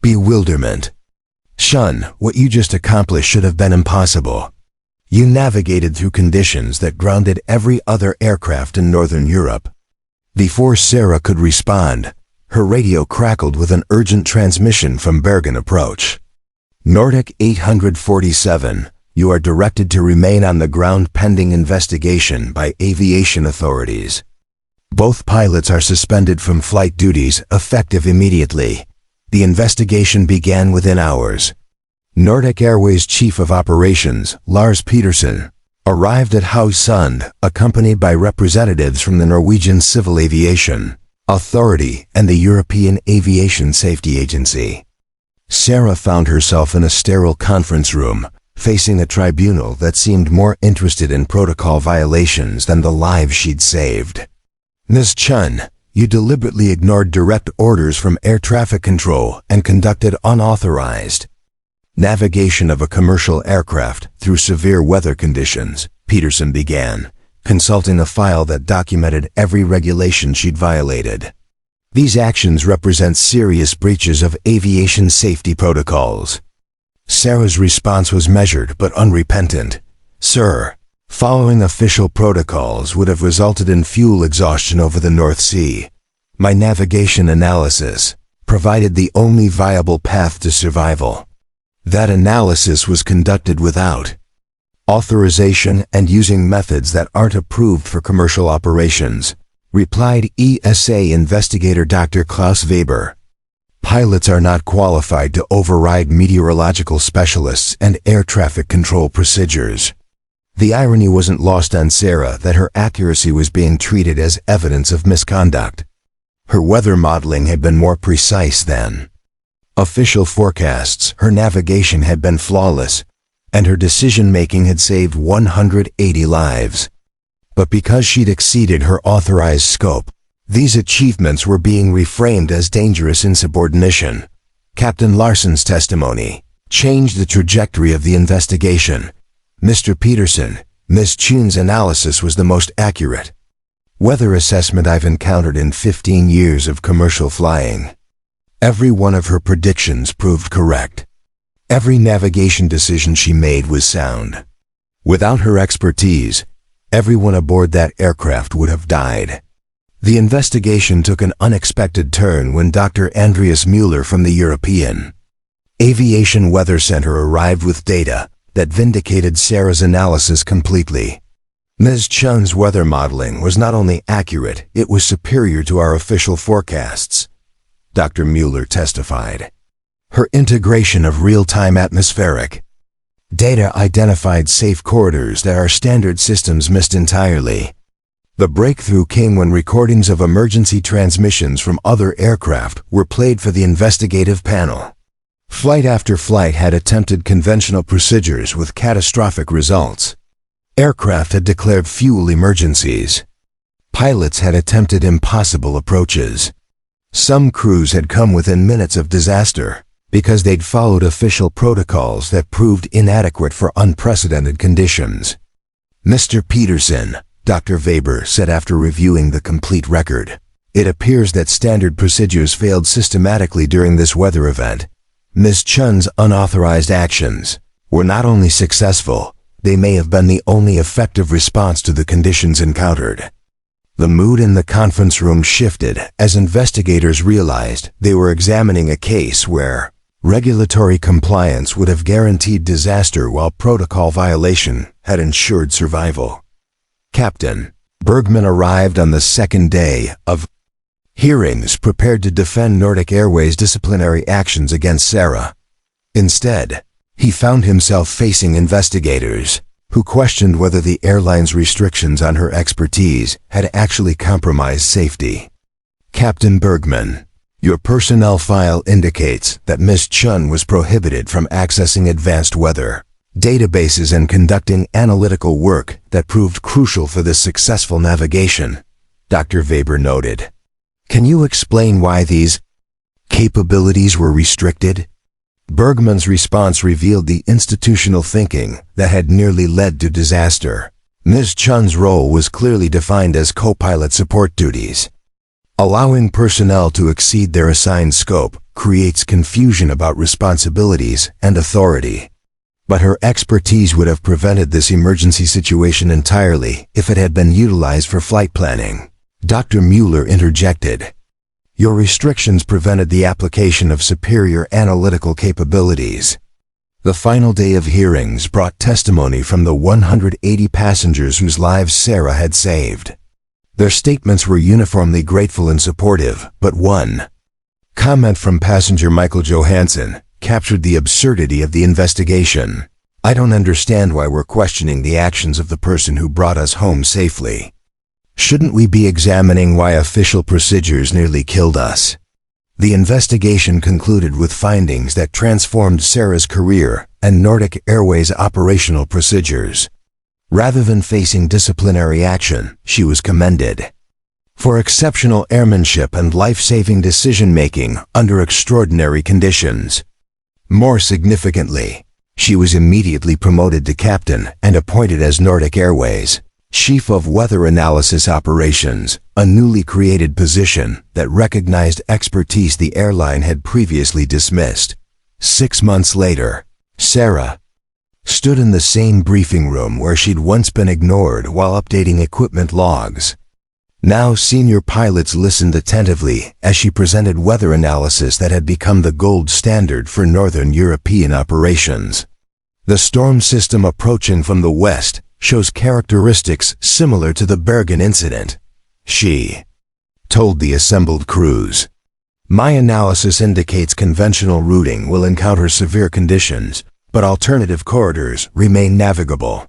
bewilderment. "Chen, what you just accomplished should have been impossible. You navigated through conditions that grounded every other aircraft in Northern Europe." Before Sarah could respond, her radio crackled with an urgent transmission from Bergen approach. "Nordic 847, you are directed to remain on the ground pending investigation by aviation authorities. Both pilots are suspended from flight duties effective immediately. The investigation began within hours." Nordic Airways Chief of Operations, Lars Petersen, arrived at Haugesund, accompanied by representatives from the Norwegian Civil Aviation Authority and the European Aviation Safety Agency. Sarah found herself in a sterile conference room, facing a tribunal that seemed more interested in protocol violations than the lives she'd saved. Ms. Chen, you deliberately ignored direct orders from air traffic control and conducted unauthorized navigation of a commercial aircraft through severe weather conditions, Peterson began, consulting a file that documented every regulation she'd violated. These actions represent serious breaches of aviation safety protocols. Sarah's response was measured but unrepentant. Sir, following official protocols would have resulted in fuel exhaustion over the North Sea. My navigation analysis provided the only viable path to survival. That analysis was conducted without authorization and using methods that aren't approved for commercial operations, replied ESA investigator Dr. Klaus Weber. Pilots are not qualified to override meteorological specialists and air traffic control procedures. The irony wasn't lost on Sarah that her accuracy was being treated as evidence of misconduct. Her weather modeling had been more precise than official forecasts, her navigation had been flawless, and her decision-making had saved 180 lives. But because she'd exceeded her authorized scope, these achievements were being reframed as dangerous insubordination. Captain Larson's testimony changed the trajectory of the investigation. Mr. Peterson, Ms. Chen's analysis was the most accurate weather assessment I've encountered in 15 years of commercial flying. Every one of her predictions proved correct. Every navigation decision she made was sound. Without her expertise, everyone aboard that aircraft would have died. The investigation took an unexpected turn when Dr. Andreas Mueller from the European Aviation Weather Center arrived with data that vindicated Sarah's analysis completely. Ms. Chen's weather modeling was not only accurate, it was superior to our official forecasts, Dr. Mueller testified. Her integration of real-time atmospheric data identified safe corridors that our standard systems missed entirely. The breakthrough came when recordings of emergency transmissions from other aircraft were played for the investigative panel. Flight after flight had attempted conventional procedures with catastrophic results. Aircraft had declared fuel emergencies. Pilots had attempted impossible approaches. Some crews had come within minutes of disaster because they'd followed official protocols that proved inadequate for unprecedented conditions. Mr. Peterson, Dr. Weber said after reviewing the complete record, it appears that standard procedures failed systematically during this weather event. Ms. Chen's unauthorized actions were not only successful, they may have been the only effective response to the conditions encountered. The mood in the conference room shifted as investigators realized they were examining a case where regulatory compliance would have guaranteed disaster while protocol violation had ensured survival. Captain Bergman arrived on the second day of hearings prepared to defend Nordic Airways' disciplinary actions against Sarah. Instead, he found himself facing investigators who questioned whether the airline's restrictions on her expertise had actually compromised safety. Captain Bergman, your personnel file indicates that Ms. Chen was prohibited from accessing advanced weather databases and conducting analytical work that proved crucial for this successful navigation, Dr. Weber noted. Can you explain why these capabilities were restricted? Bergman's response revealed the institutional thinking that had nearly led to disaster. Ms. Chen's role was clearly defined as co-pilot support duties. Allowing personnel to exceed their assigned scope creates confusion about responsibilities and authority. But her expertise would have prevented this emergency situation entirely if it had been utilized for flight planning. Dr. Mueller interjected. Your restrictions prevented the application of superior analytical capabilities. The final day of hearings brought testimony from the 180 passengers whose lives Sarah had saved. Their statements were uniformly grateful and supportive, but one comment from passenger Michael Johansson captured the absurdity of the investigation. I don't understand why we're questioning the actions of the person who brought us home safely. Shouldn't we be examining why official procedures nearly killed us? The investigation concluded with findings that transformed Sarah's career and Nordic Airways' operational procedures. Rather than facing disciplinary action, she was commended for exceptional airmanship and life-saving decision-making under extraordinary conditions. More significantly, she was immediately promoted to captain and appointed as Nordic Airways Chief of Weather Analysis Operations, a newly created position that recognized expertise the airline had previously dismissed. 6 months later, Sarah stood in the same briefing room where she'd once been ignored while updating equipment logs. Now senior pilots listened attentively as she presented weather analysis that had become the gold standard for Northern European operations. The storm system approaching from the west shows characteristics similar to the Bergen incident, she told the assembled crews. My analysis indicates conventional routing will encounter severe conditions, but alternative corridors remain navigable.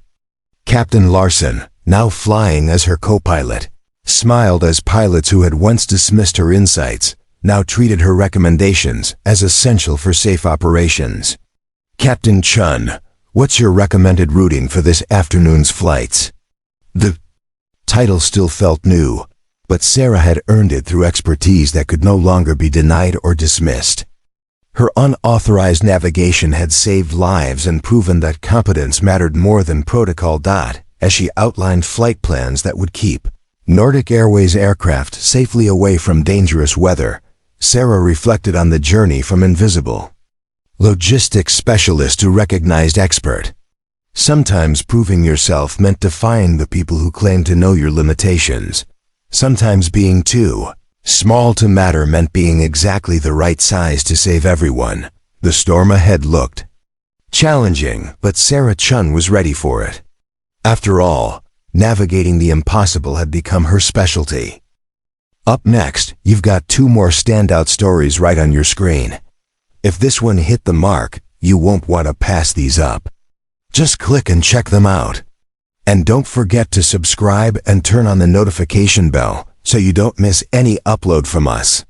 Captain Larson, now flying as her co-pilot, smiled as pilots who had once dismissed her insights now treated her recommendations as essential for safe operations. Captain Chen, what's your recommended routing for this afternoon's flights? The title still felt new, but Sarah had earned it through expertise that could no longer be denied or dismissed. Her unauthorized navigation had saved lives and proven that competence mattered more than protocol. As she outlined flight plans that would keep Nordic Airways aircraft safely away from dangerous weather, Sarah reflected on the journey from invisible logistics specialist to recognized expert. Sometimes proving yourself meant defying the people who claimed to know your limitations. Sometimes being too small to matter meant being exactly the right size to save everyone. The storm ahead looked challenging, but Sarah Chen was ready for it. After all, navigating the impossible had become her specialty. Up next, you've got 2 more standout stories right on your screen. If this one hit the mark, you won't want to pass these up. Just click and check them out. And don't forget to subscribe and turn on the notification bell so you don't miss any upload from us.